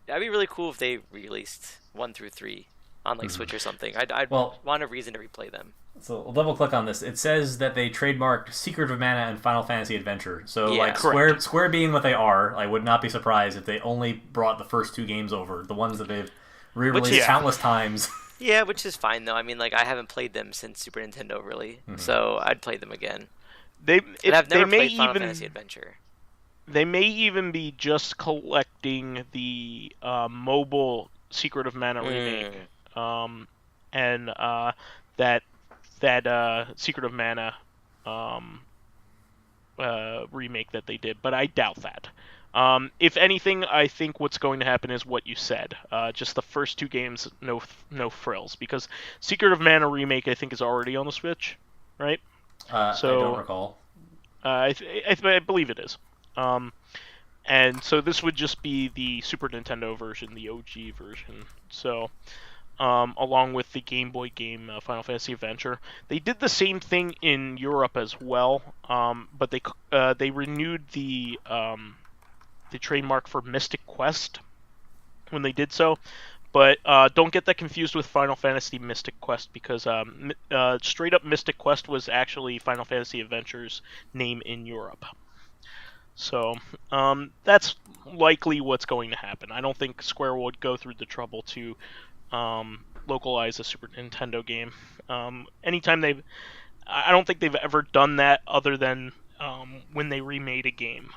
that'd be really cool if they released 1 through 3 on like Switch or something. I'd want a reason to replay them. So we'll double click on this. It says that they trademarked Secret of Mana and Final Fantasy Adventure. So Square being what they are, I would not be surprised if they only brought the first 2 games over, the ones that they've re-released countless times. Yeah, which is fine though. I mean, like I haven't played them since Super Nintendo really, so I'd play them again. I've never played Final Fantasy Adventure. They may even be just collecting the mobile Secret of Mana remake, and that Secret of Mana remake that they did, but I doubt that. If anything, I think what's going to happen is what you said. Just the first 2 games, no frills, because Secret of Mana Remake I think is already on the Switch, right? I don't recall. I believe it is. And so this would just be the Super Nintendo version, the OG version. So, along with the Game Boy game Final Fantasy Adventure, they did the same thing in Europe as well. But they renewed the trademark for Mystic Quest when they did so. But don't get that confused with Final Fantasy Mystic Quest, because straight up Mystic Quest was actually Final Fantasy Adventure's name in Europe. So that's likely what's going to happen. I don't think Square would go through the trouble to localize a Super Nintendo game. I don't think they've ever done that other than when they remade a game.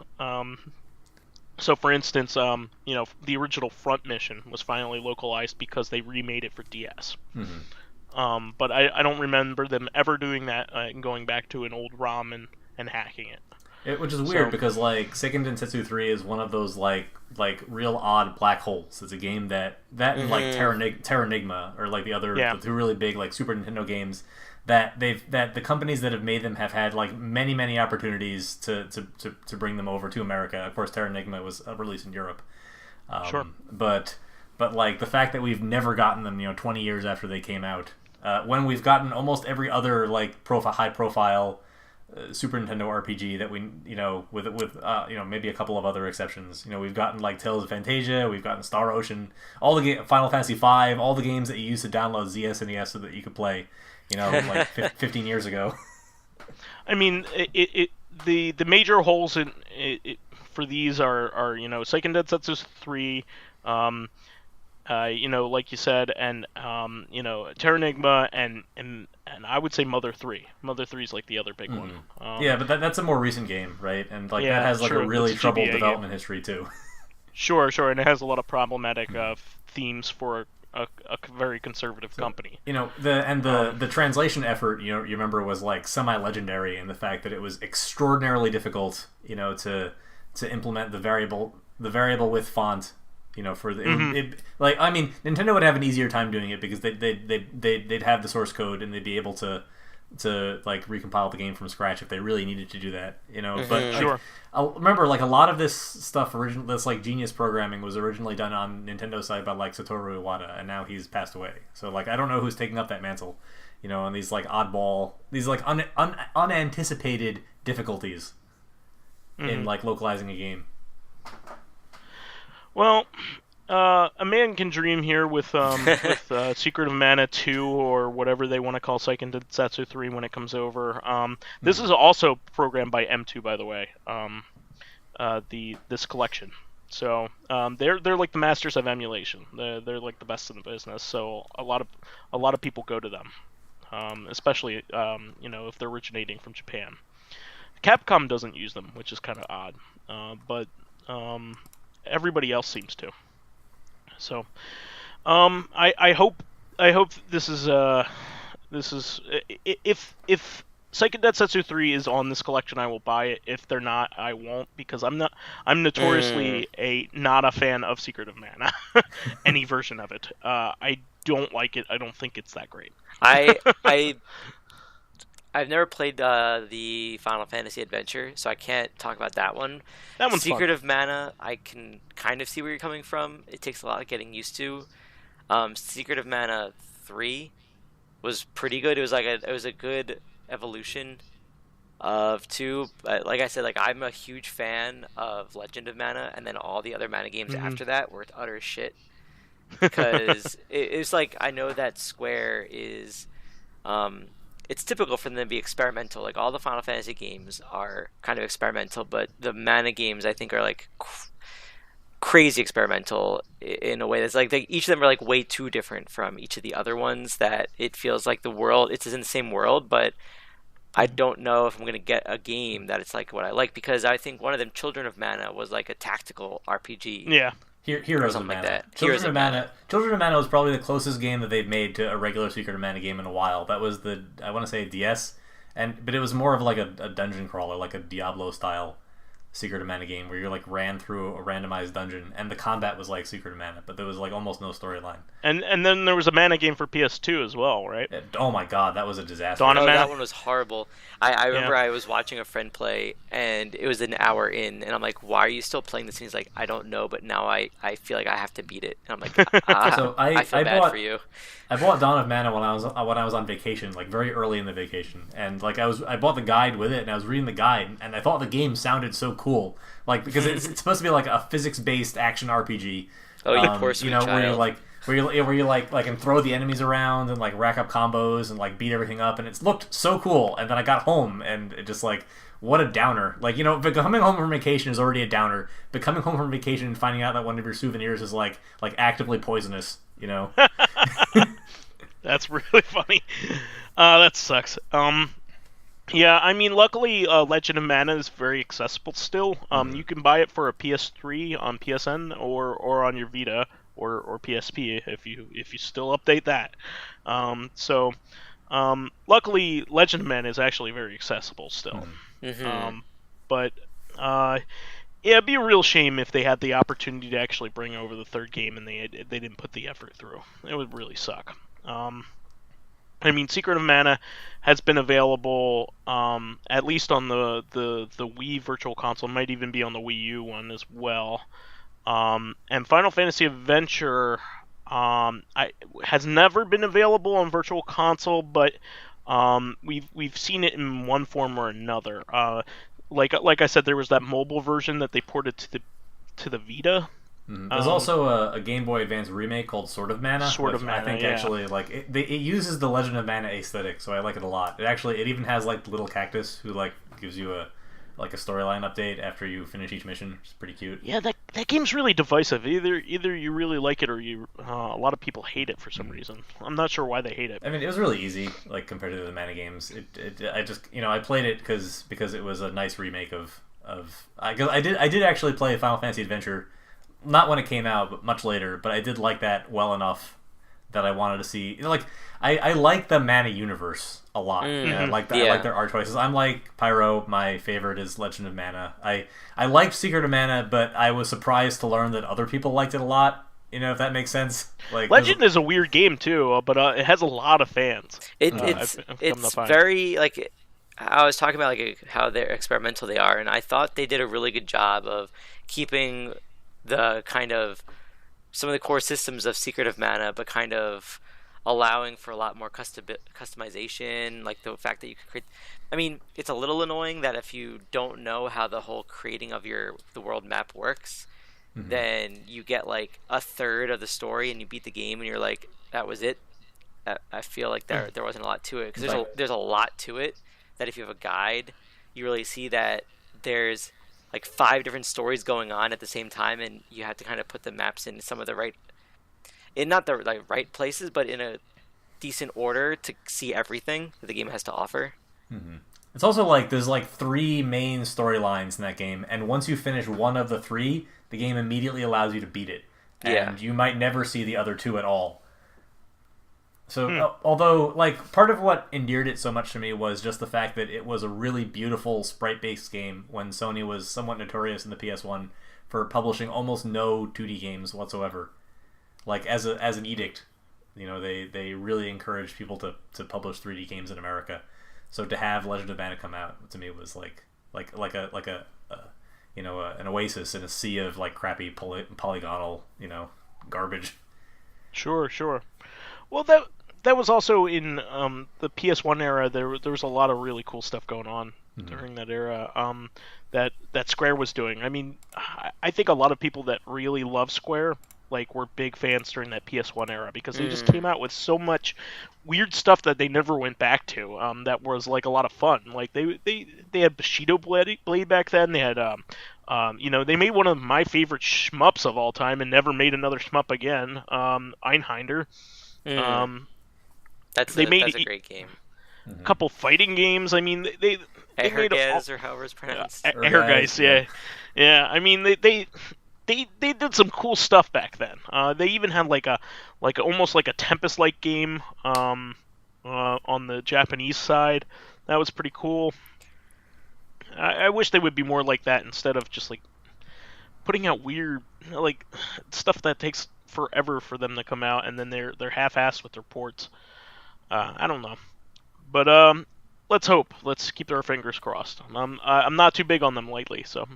So, for instance, the original Front Mission was finally localized because they remade it for DS. Mm-hmm. But I don't remember them ever doing that and going back to an old ROM and hacking it. Which is weird, because Seiken Densetsu 3 is one of those like real odd black holes. It's a game that and like Terranigma, or like the 2 really big like Super Nintendo games that the companies that have made them have had like many opportunities to bring them over to America. Of course, Terranigma was released in Europe. Sure. But like the fact that we've never gotten them, 20 years after they came out, when we've gotten almost every other like high profile Super Nintendo RPG that we, with maybe a couple of other exceptions. We've gotten like Tales of Phantasia, we've gotten Star Ocean, all the Final Fantasy V, all the games that you used to download ZSNES so that you could play, like 15 years ago. I mean, the major holes in for these are Seiken Densetsu 3, like you said, and Terranigma, and I would say Mother 3. Mother 3 is like the other big one. Yeah, but that's a more recent game, right? And like that has like a really troubled development history too. Sure, and it has a lot of problematic themes for a very conservative company. The translation effort, you remember, was like semi-legendary in the fact that it was extraordinarily difficult, to implement the variable with font. For the Nintendo would have an easier time doing it because they'd have the source code and they'd be able to like recompile the game from scratch if they really needed to do that. But sure. I remember like a lot of this stuff this like genius programming was originally done on Nintendo's side by like Satoru Iwata, and now he's passed away. So like I don't know who's taking up that mantle. And these like these like unanticipated difficulties in like localizing a game. Well, a man can dream here with Secret of Mana 2, or whatever they want to call Seiken Densetsu 3 when it comes over. This is also programmed by M2, by the way. This collection. So they're like the masters of emulation. They're like the best in the business. So a lot of people go to them, especially if they're originating from Japan. Capcom doesn't use them, which is kind of odd. But everybody else seems to. So, I hope this is if Seiken Densetsu 3 is on this collection, I will buy it. If they're not, I won't, because I'm notoriously not a fan of Secret of Mana, any version of it. I don't like it. I don't think it's that great. I've never played the Final Fantasy Adventure, so I can't talk about that one. That one's Secret fun. of Mana, I can kind of see where you're coming from. It takes a lot of getting used to. Secret of Mana 3 was pretty good. It was a good evolution of 2. Like I said, like I'm a huge fan of Legend of Mana, and then all the other Mana games after that were utter shit. Because it's like, I know that Square is... it's typical for them to be experimental. Like all the Final Fantasy games are kind of experimental, but the Mana games I think are like crazy experimental in a way that's like each of them are like way too different from each of the other ones, that it feels like the world, it's in the same world, but I don't know if I'm going to get a game that it's like what I like, because I think one of them, Children of Mana, was like a tactical RPG. Yeah. Heroes of Mana. Like Children of Mana was probably the closest game that they've made to a regular Secret of Mana game in a while. That was I want to say DS, but it was more of like a dungeon crawler, like a Diablo style Secret of Mana game where you like ran through a randomized dungeon and the combat was like Secret of Mana, but there was like almost no storyline. And then there was a Mana game for PS2 as well, right? Oh my god, that was a disaster. Oh, that one was horrible. I remember I was watching a friend play, and it was an hour in, and I'm like, why are you still playing this? And he's like, I don't know, but now I feel like I have to beat it. And I'm like, so I feel bad for you. I bought Dawn of Mana when I was on vacation, like very early in the vacation, and like I bought the guide with it, and I was reading the guide, and I thought the game sounded so cool, like because it's supposed to be like a physics-based action RPG. Oh, you poor sweet child. Where you like can throw the enemies around and like rack up combos and like beat everything up, and it looked so cool. And then I got home, and it just like, what a downer. Like, you know, coming home from vacation is already a downer, but coming home from vacation and finding out that one of your souvenirs is like actively poisonous, you know. That's really funny. That sucks. Yeah, I mean, luckily, Legend of Mana is very accessible still. You can buy it for a PS3 on PSN or on your Vita or PSP if you still update that. Luckily, Legend of Mana is actually very accessible still. But it'd be a real shame if they had the opportunity to actually bring over the third game and they didn't put the effort through. It would really suck. I mean, Secret of Mana has been available at least on the Wii Virtual Console. Might even be on the Wii U one as well. And Final Fantasy Adventure has never been available on Virtual Console, but we've seen it in one form or another. Like I said, there was that mobile version that they ported to the Vita. There's also a Game Boy Advance remake called Sword of Mana. Sword of Mana, I think actually like it uses the Legend of Mana aesthetic, so I like it a lot. It even has like the little cactus who like gives you a storyline update after you finish each mission, which is pretty cute. Yeah, that game's really divisive. Either you really like it or a lot of people hate it for some reason. I'm not sure why they hate it. I mean, it was really easy, like compared to the Mana games. I just I played it because it was a nice remake of I did actually play Final Fantasy Adventure. Not when it came out, but much later. But I did like that well enough that I wanted to see. I like the Mana universe a lot. I like their art choices. I'm like Pyro. My favorite is Legend of Mana. I liked Secret of Mana, but I was surprised to learn that other people liked it a lot. You know, if that makes sense. Like Legend is a weird game too, but it has a lot of fans. It's very like. I was talking about like how they're experimental they are, and I thought they did a really good job of keeping the kind of some of the core systems of Secret of Mana, but kind of allowing for a lot more customization, like the fact that you could create. I mean, it's a little annoying that if you don't know how the whole creating of the world map works, then you get like a third of the story and you beat the game and you're like, that was it. I feel like there wasn't a lot to it, because there's a lot to it that if you have a guide, you really see that there's like 5 different stories going on at the same time, and you have to kind of put the maps in some of the not the right places, but in a decent order to see everything that the game has to offer. It's also like there's like 3 main storylines in that game, and once you finish one of the 3, the game immediately allows you to beat it, and you might never see the other 2 at all. So, although, like, part of what endeared it so much to me was just the fact that it was a really beautiful sprite-based game when Sony was somewhat notorious in the PS1 for publishing almost no 2D games whatsoever. Like, as an edict, you know, they really encouraged people to publish 3D games in America. So to have Legend of Mana come out, to me, was an oasis in a sea of, like, crappy polygonal, garbage. Sure. Well, that was also in the PS1 era. There was a lot of really cool stuff going on during that era that Square was doing. I mean, I think a lot of people that really love Square were big fans during that PS1 era, because they just came out with so much weird stuff that they never went back to. That was like a lot of fun. Like they had Bushido Blade back then. They had they made one of my favorite shmups of all time and never made another shmup again. Einhinder. That's a great game. A couple fighting games. I mean, they made or however it's pronounced. Ehrgeiz, yeah. I mean, they did some cool stuff back then. They even had almost like a Tempest-like game on the Japanese side. That was pretty cool. I wish they would be more like that instead of just like putting out weird like stuff that takes forever for them to come out, and then they're half-assed with their ports. I don't know, but let's hope. Let's keep our fingers crossed. I'm not too big on them lately, so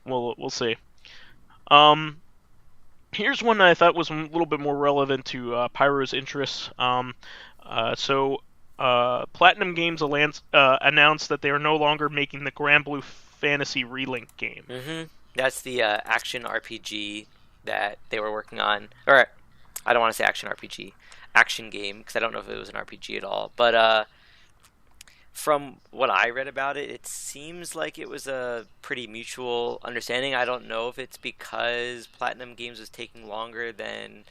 we'll see. Here's one I thought was a little bit more relevant to Pyro's interests. Platinum Games announced that they are no longer making the Granblue Fantasy Relink game. Mm-hmm. That's the action RPG that they were working on. Or, I don't want to say action RPG. Action game, because I don't know if it was an RPG at all. But from what I read about it, it seems like it was a pretty mutual understanding. I don't know if it's because Platinum Games was taking longer than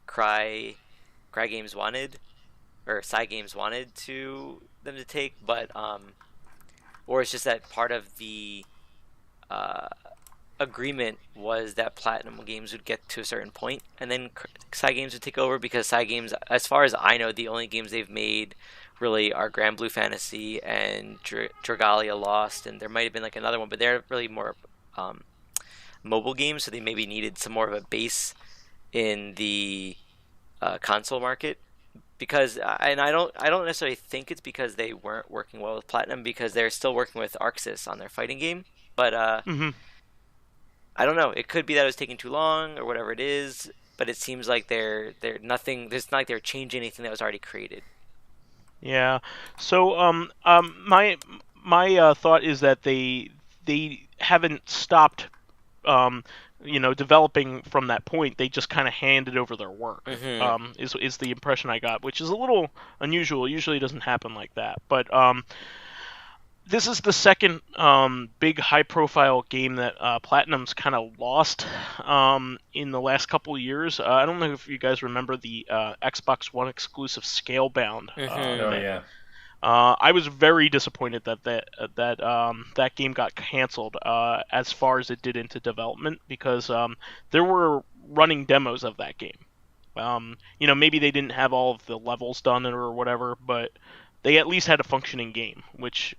Cry Games wanted, or Psy Games wanted them to take, but or it's just that part of the agreement was that Platinum Games would get to a certain point, and then Psy Games would take over, because Psy Games, as far as I know, the only games they've made really are Granblue Fantasy and Dragalia Lost, and there might have been like another one, but they're really more mobile games, so they maybe needed some more of a base in the console market. Because, and I don't necessarily think it's because they weren't working well with Platinum, because they're still working with Arxis on their fighting game, but I don't know. It could be that it was taking too long or whatever it is, but it seems like they're nothing. It's not like they're changing anything that was already created. Yeah. So my thought is that they haven't stopped developing from that point. They just kind of handed over their work. Mm-hmm. Is the impression I got, which is a little unusual. Usually it doesn't happen like that. But this is the second big high-profile game that Platinum's kind of lost in the last couple of years. I don't know if you guys remember the Xbox One exclusive Scalebound. Yeah. I was very disappointed that game got canceled as far as it did into development, because there were running demos of that game. Maybe they didn't have all of the levels done or whatever, but they at least had a functioning game, which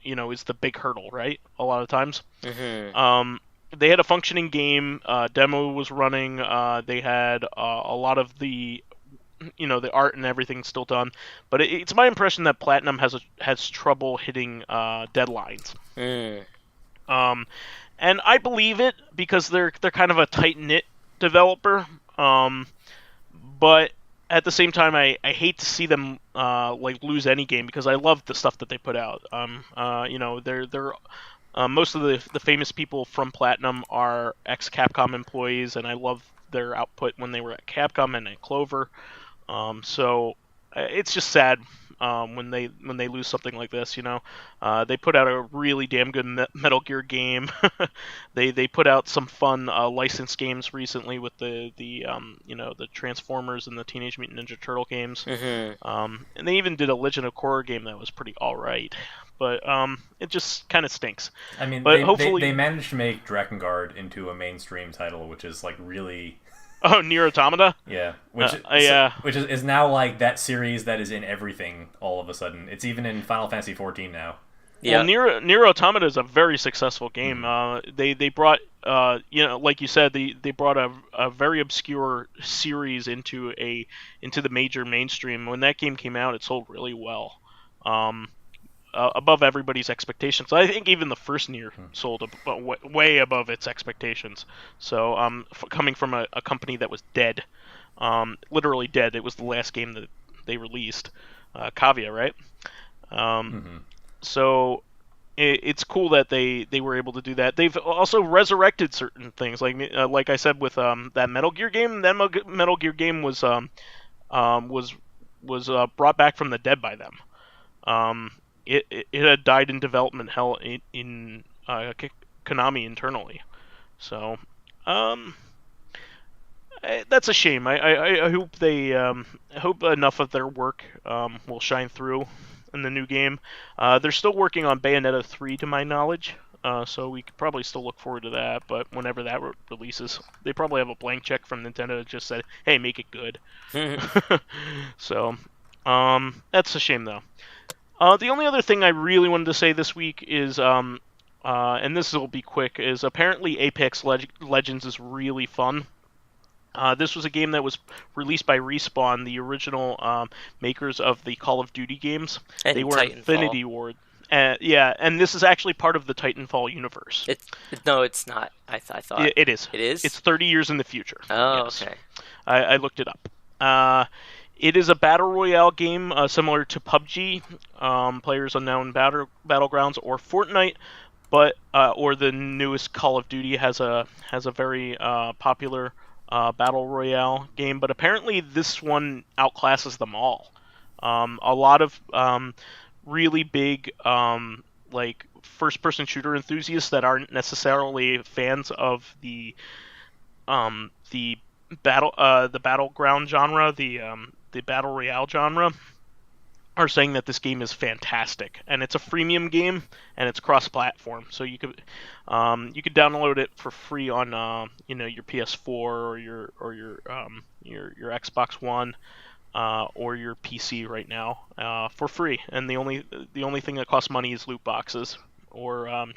is the big hurdle, right? A lot of times. Mm-hmm. They had a functioning game. Demo was running. They had a lot of the the art and everything still done, but it's my impression that Platinum has trouble hitting deadlines. And I believe it, because they're kind of a tight-knit developer, but at the same time I hate to see them lose any game, because I love the stuff that they put out. They're most of the famous people from Platinum are ex-Capcom employees, and I love their output when they were at Capcom and at Clover. So it's just sad when they lose something like this. They put out a really damn good Metal Gear game. They put out some fun licensed games recently with the Transformers and the Teenage Mutant Ninja Turtle games. Mm-hmm. And they even did a Legend of Korra game that was pretty alright. But it just kind of stinks. I mean, but hopefully they managed to make Drakengard into a mainstream title, which is like really. Oh, Nier Automata? Yeah, which is now like that series that is in everything all of a sudden. It's even in Final Fantasy XIV now. Yeah. Well, Nier Automata is a very successful game. Mm-hmm. They brought like you said, they brought a very obscure series into the major mainstream. When that game came out, it sold really well. Above everybody's expectations. I think even the first Nier sold way above its expectations. So, coming from a company that was dead, literally dead. It was the last game that they released, Kavia, right? So, it's cool that they were able to do that. They've also resurrected certain things, like I said with that Metal Gear game. That Metal Gear game was brought back from the dead by them. It had died in development hell in Konami internally, so that's a shame. I hope they hope enough of their work will shine through in the new game. They're still working on Bayonetta 3, to my knowledge, so we could probably still look forward to that. But whenever that releases, they probably have a blank check from Nintendo that just said, "Hey, make it good." So that's a shame, though. The only other thing I really wanted to say this week is, and this will be quick, is apparently Apex Legends is really fun. This was a game that was released by Respawn, the original makers of the Call of Duty games. And they were Titanfall. Infinity Ward. Yeah, and this is actually part of the Titanfall universe. No, it's not. I thought it is. It is. It's 30 years in the future. Oh, yes. okay. I looked it up. It is a battle royale game similar to PUBG, Players Unknown Battlegrounds, or Fortnite, but or the newest Call of Duty has a very popular battle royale game. But apparently this one outclasses them all. A lot of really big like first-person shooter enthusiasts that aren't necessarily fans of the battleground genre, the battle royale genre, are saying that this game is fantastic, and it's a freemium game, and it's cross-platform, so you could download it for free on your PS4 or your Xbox One. Or your PC right now for free, and the only thing that costs money is loot boxes or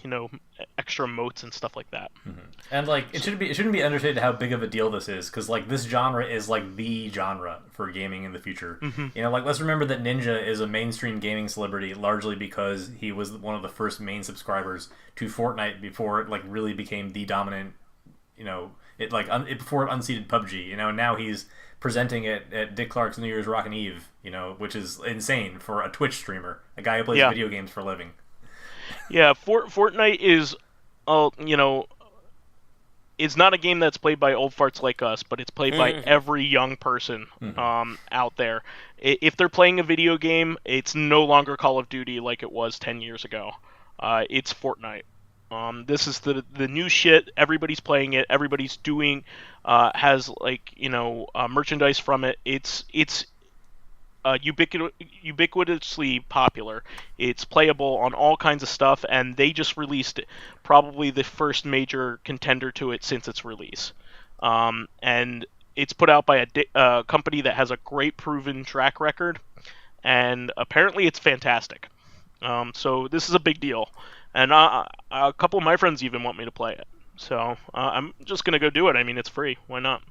extra motes and stuff like that. Mm-hmm. And like it shouldn't be understated how big of a deal this is, because like this genre is like the genre for gaming in the future. Mm-hmm. Like let's remember that Ninja is a mainstream gaming celebrity largely because he was one of the first main subscribers to Fortnite before it like really became the dominant. Before it unseated PUBG. Now he's presenting it at Dick Clark's New Year's Rockin' Eve, which is insane for a Twitch streamer, a guy who plays video games for a living. Yeah, Fortnite is, it's not a game that's played by old farts like us, but it's played by every young person out there. If they're playing a video game, it's no longer Call of Duty like it was 10 years ago. It's Fortnite. This is the new shit. Everybody's playing it. Everybody's doing has merchandise from it. It's ubiquitously popular. It's playable on all kinds of stuff, and they just released probably the first major contender to it since its release. And it's put out by a company that has a great proven track record, and apparently it's fantastic. So this is a big deal. And a couple of my friends even want me to play it. So I'm just going to go do it. I mean, it's free. Why not?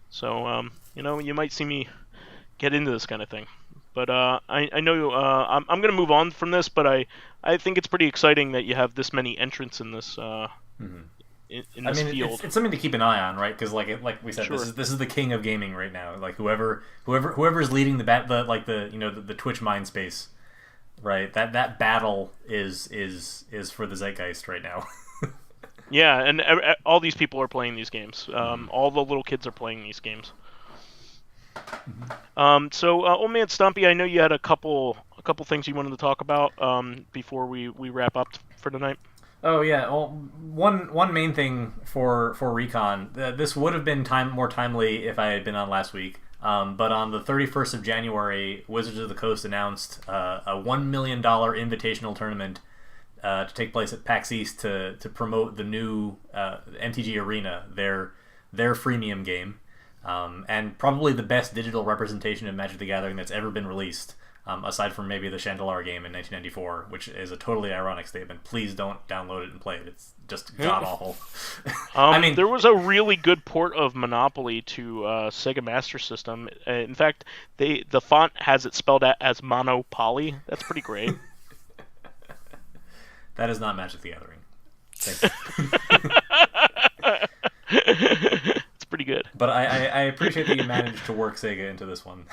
So, you might see me get into this kind of thing. But I know I'm going to move on from this, but I think it's pretty exciting that you have this many entrants in this in this field. It's something to keep an eye on, right? Because like we said, sure. this is the king of gaming right now. Like whoever's leading the Twitch mind space. Right, that battle is for the zeitgeist right now. Yeah, and all these people are playing these games. All the little kids are playing these games. So, OldManStompy, I know you had a couple things you wanted to talk about before we wrap up for tonight. Oh yeah, well, one main thing for Recon, this would have been more timely if I had been on last week. But on the 31st of January, Wizards of the Coast announced a $1 million invitational tournament to take place at PAX East to promote the new MtG Arena, their freemium game, and probably the best digital representation of Magic the Gathering that's ever been released, aside from maybe the Chandalar game in 1994, which is a totally ironic statement. Please don't download it and play it. It's just god-awful. There was a really good port of Monopoly to Sega Master System. In fact, the font has it spelled out as Monopoly. That's pretty great. That is not Magic the Gathering. Thank you. It's pretty good. But I appreciate that you managed to work Sega into this one.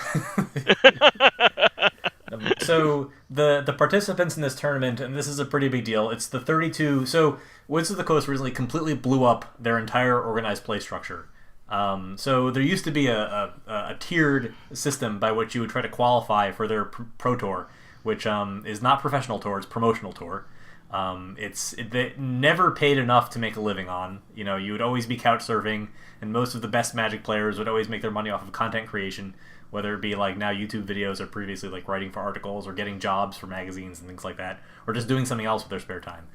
So the participants in this tournament, and this is a pretty big deal, it's the 32... So Wizards of the Coast recently completely blew up their entire organized play structure. So there used to be a tiered system by which you would try to qualify for their Pro Tour, which is not professional tour, it's promotional tour. They never paid enough to make a living on. You would always be couch surfing, and most of the best Magic players would always make their money off of content creation, whether it be like now YouTube videos or previously like writing for articles or getting jobs for magazines and things like that, or just doing something else with their spare time.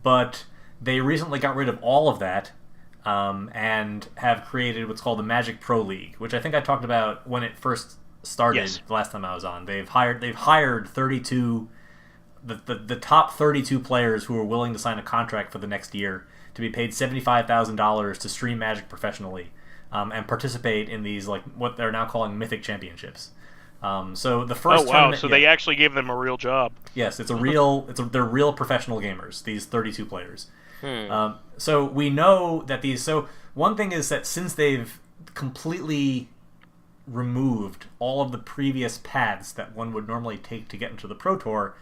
But they recently got rid of all of that and have created what's called the Magic Pro League, which I think I talked about when it first started the last time I was on. They've hired 32 the top 32 players who are willing to sign a contract for the next year to be paid $75,000 to stream Magic professionally and participate in these like what they're now calling Mythic Championships. So the first tournament, so they actually gave them a real job. Yes, they're real professional gamers, these 32 players. So we know that so one thing is that since they've completely removed all of the previous paths that one would normally take to get into the Pro Tour,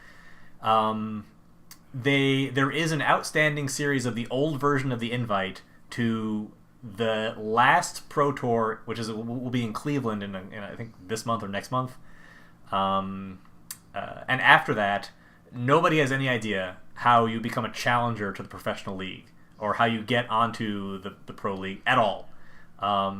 there is an outstanding series of the old version of the invite to the last Pro Tour, which will be in Cleveland in I think this month or next month. And after that, nobody has any idea how you become a challenger to the professional league or how you get onto the pro league at all.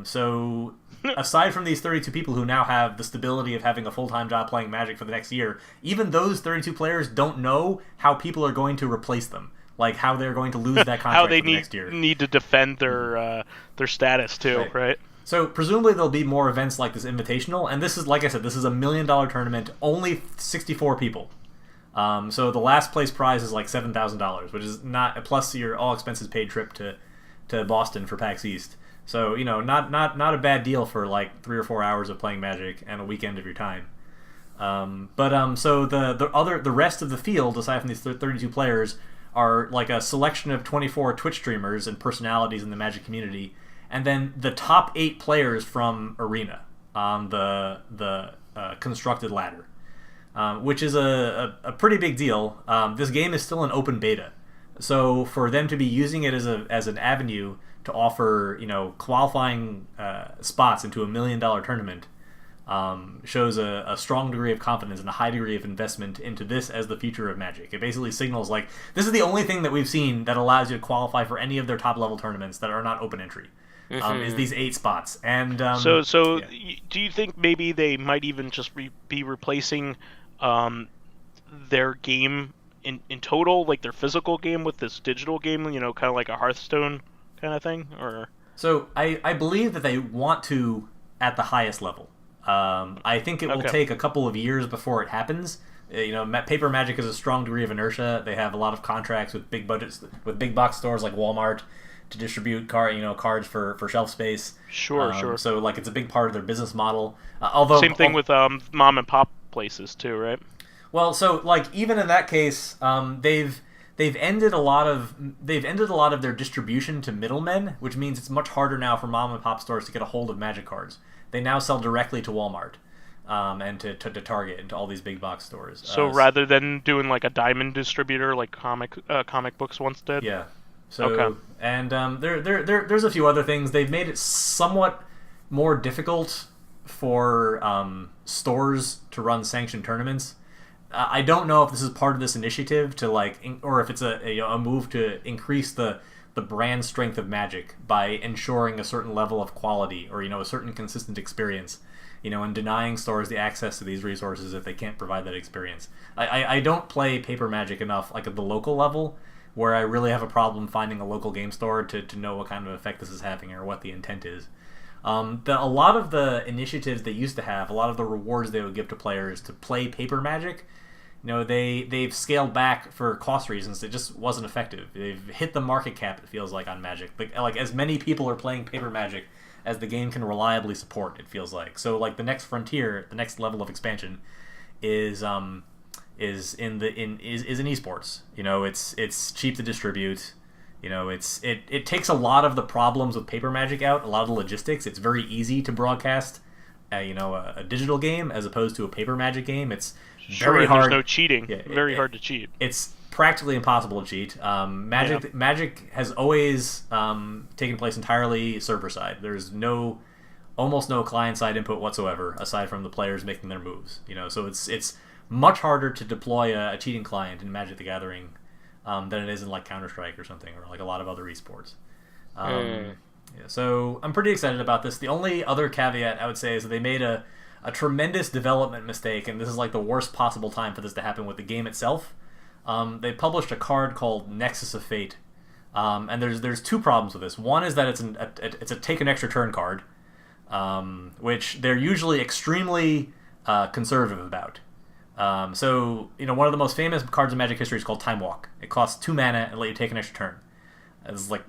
So aside from these 32 people who now have the stability of having a full-time job playing Magic for the next year, even those 32 players don't know how people are going to replace them, like how they're going to lose that contract how they for the next year. Need to defend their status too, right? So presumably there'll be more events like this Invitational, and this is, like I said, this is $1 million tournament, only 64 people. So the last place prize is like $7,000, which is not, plus your all expenses paid trip to Boston for PAX East. So, not a bad deal for like 3 or 4 hours of playing Magic and a weekend of your time. So the rest of the field, aside from these 32 players, are like a selection of 24 Twitch streamers and personalities in the Magic community, and then the top 8 players from Arena on the constructed ladder, which is a pretty big deal. This game is still an open beta, so for them to be using it as an avenue to offer qualifying spots into $1 million tournament shows a strong degree of confidence and a high degree of investment into this as the future of Magic. It basically signals like this is the only thing that we've seen that allows you to qualify for any of their top level tournaments that are not open entry. Is these 8 spots. And do you think maybe they might even just be replacing their game in total, like their physical game, with this digital game, kind of like a Hearthstone kind of thing? Or so I believe that they want to at the highest level. I think it will take a couple of years before it happens. Paper Magic has a strong degree of inertia. They have a lot of contracts with big budgets, with big box stores like Walmart to distribute cards for shelf space. Sure. So like it's a big part of their business model. Although same thing with mom and pop places too, right? Well, so like even in that case, they've ended a lot of their distribution to middlemen, which means it's much harder now for mom and pop stores to get a hold of Magic cards. They now sell directly to Walmart and to Target and to all these big box stores. So rather than doing like a diamond distributor like comic books once did. Yeah. So and there's a few other things. They've made it somewhat more difficult for stores to run sanctioned tournaments. I don't know if this is part of this initiative to or if it's a move to increase the brand strength of Magic by ensuring a certain level of quality or a certain consistent experience, and denying stores the access to these resources if they can't provide that experience. I don't play Paper Magic enough, like at the local level, where I really have a problem finding a local game store to know what kind of effect this is having or what the intent is. A lot of the initiatives they used to have, a lot of the rewards they would give to players to play Paper Magic, they've scaled back for cost reasons. It just wasn't effective. They've hit the market cap, it feels like, on Magic. Like as many people are playing Paper Magic as the game can reliably support, it feels like. So like the next frontier, the next level of expansion is in esports. It's cheap to distribute. It takes a lot of the problems with Paper Magic out, a lot of the logistics. It's very easy to broadcast a digital game as opposed to a Paper Magic game. It's very hard. There's no cheating. Yeah, very hard to cheat. It's practically impossible to cheat. Magic has always taken place entirely server side. There's almost no client side input whatsoever aside from the players making their moves. So it's much harder to deploy a cheating client in Magic the Gathering than it is in like Counter-Strike or something, or like a lot of other esports. So I'm pretty excited about this. The only other caveat I would say is that they made a tremendous development mistake, and this is like the worst possible time for this to happen with the game itself. They published a card called Nexus of Fate, and there's 2 problems with this. One is that it's a take an extra turn card, which they're usually extremely conservative about. So, one of the most famous cards in Magic history is called Time Walk. It costs 2 mana and let you take an extra turn. It's like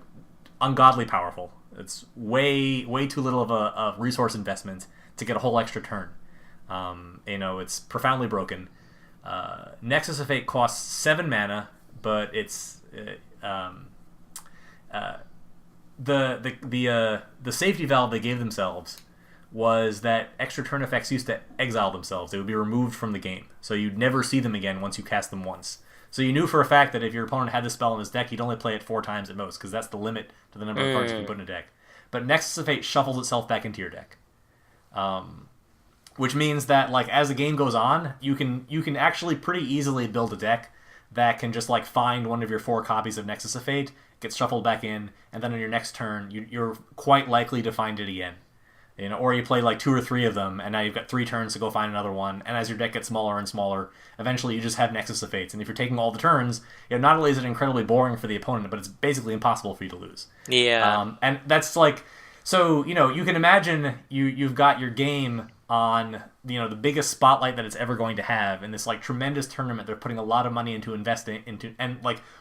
ungodly powerful. It's way too little of a resource investment to get a whole extra turn. It's profoundly broken. Nexus of Fate costs 7 mana, but it's the safety valve they gave themselves was that extra turn effects used to exile themselves. They would be removed from the game, so you'd never see them again once you cast them once. So you knew for a fact that if your opponent had this spell in his deck, he'd only play it 4 times at most, because that's the limit to the number of cards you can put in a deck. But Nexus of Fate shuffles itself back into your deck, which means that as the game goes on, you can actually pretty easily build a deck that can just find one of your 4 copies of Nexus of Fate, gets shuffled back in, and then on your next turn, you're quite likely to find it again. Or you play 2 or 3 of them, and now you've got 3 turns to go find another one, and as your deck gets smaller and smaller, eventually you just have Nexus of Fates. And if you're taking all the turns, not only is it incredibly boring for the opponent, but it's basically impossible for you to lose. Yeah. And that's so, you can imagine you've got your game on, the biggest spotlight that it's ever going to have in this, tremendous tournament they're putting a lot of money into investing into. And,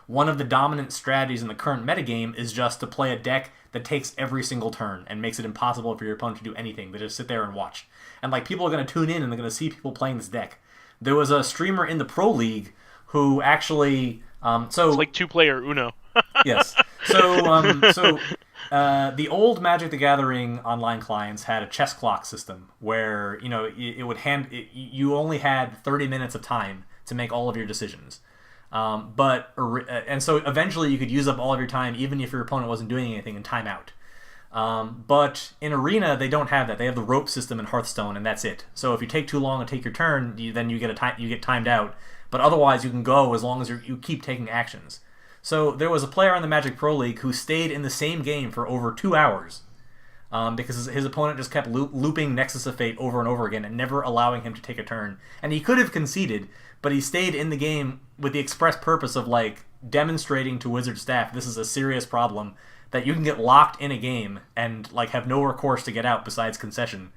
one of the dominant strategies in the current metagame is just to play a deck that takes every single turn and makes it impossible for your opponent to do anything. They just sit there and watch. And, people are going to tune in and they're going to see people playing this deck. There was a streamer in the Pro League who actually... it's like 2-player Uno. Yes. The old Magic the Gathering online clients had a chess clock system where, it would you only had 30 minutes of time to make all of your decisions. And so eventually you could use up all of your time even if your opponent wasn't doing anything in timeout. But in Arena, they don't have that. They have the rope system in Hearthstone, and that's it. So if you take too long to take your turn, then you get timed out. But otherwise, you can go as long as you keep taking actions. So there was a player in the Magic Pro League who stayed in the same game for over 2 hours because his opponent just kept looping Nexus of Fate over and over again and never allowing him to take a turn. And he could have conceded, but he stayed in the game with the express purpose of demonstrating to Wizard staff this is a serious problem, that you can get locked in a game and have no recourse to get out besides concession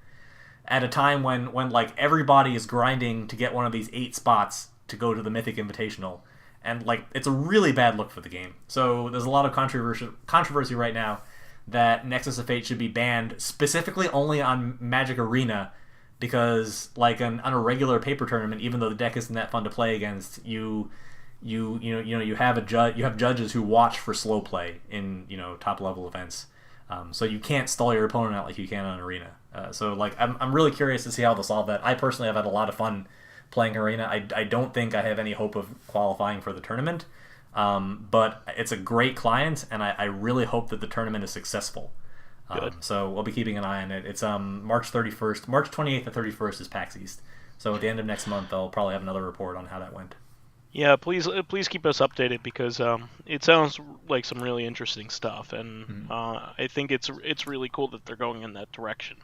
at a time when everybody is grinding to get one of these 8 spots to go to the Mythic Invitational. And it's a really bad look for the game. So there's a lot of controversy right now that Nexus of Fate should be banned specifically only on Magic Arena, because on a regular paper tournament, even though the deck isn't that fun to play against, you have judges who watch for slow play in top level events. So you can't stall your opponent out like you can on Arena. I'm really curious to see how they'll solve that. I personally have had a lot of fun playing Arena. I don't think I have any hope of qualifying for the tournament, but it's a great client, and I really hope that the tournament is successful. So we'll be keeping an eye on it. It's March 31st. March 28th and 31st is PAX East. So at the end of next month, I'll probably have another report on how that went. Yeah, please keep us updated, because it sounds like some really interesting stuff, and I think it's really cool that they're going in that direction.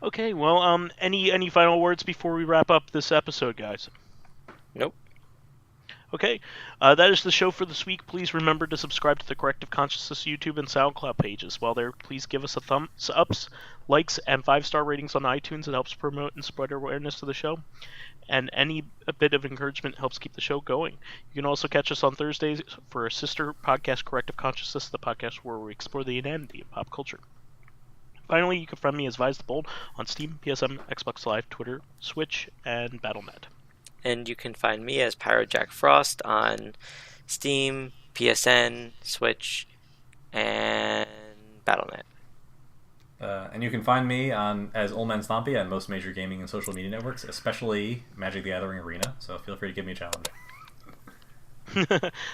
Okay, well, any final words before we wrap up this episode, guys? Nope. Okay, that is the show for this week. Please remember to subscribe to the Corrective Consciousness YouTube and SoundCloud pages. While there, please give us a thumbs ups, likes, and 5-star ratings on iTunes. It helps promote and spread awareness to the show. And a bit of encouragement helps keep the show going. You can also catch us on Thursdays for our sister podcast, Corrective Consciousness, the podcast where we explore the inanity of pop culture. Finally, you can find me as vysethebold on Steam, PSM, Xbox Live, Twitter, Switch, and Battle.net. And you can find me as PyroJackFrost on Steam, PSN, Switch, and Battle.net. And you can find me as OldManStompy on most major gaming and social media networks, especially Magic the Gathering Arena, so feel free to give me a challenge.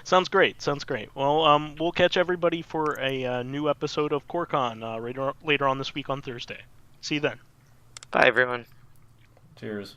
Sounds great. Well, we'll catch everybody for a new episode of CoreCon later on this week on Thursday. See you then. Bye, everyone. Cheers.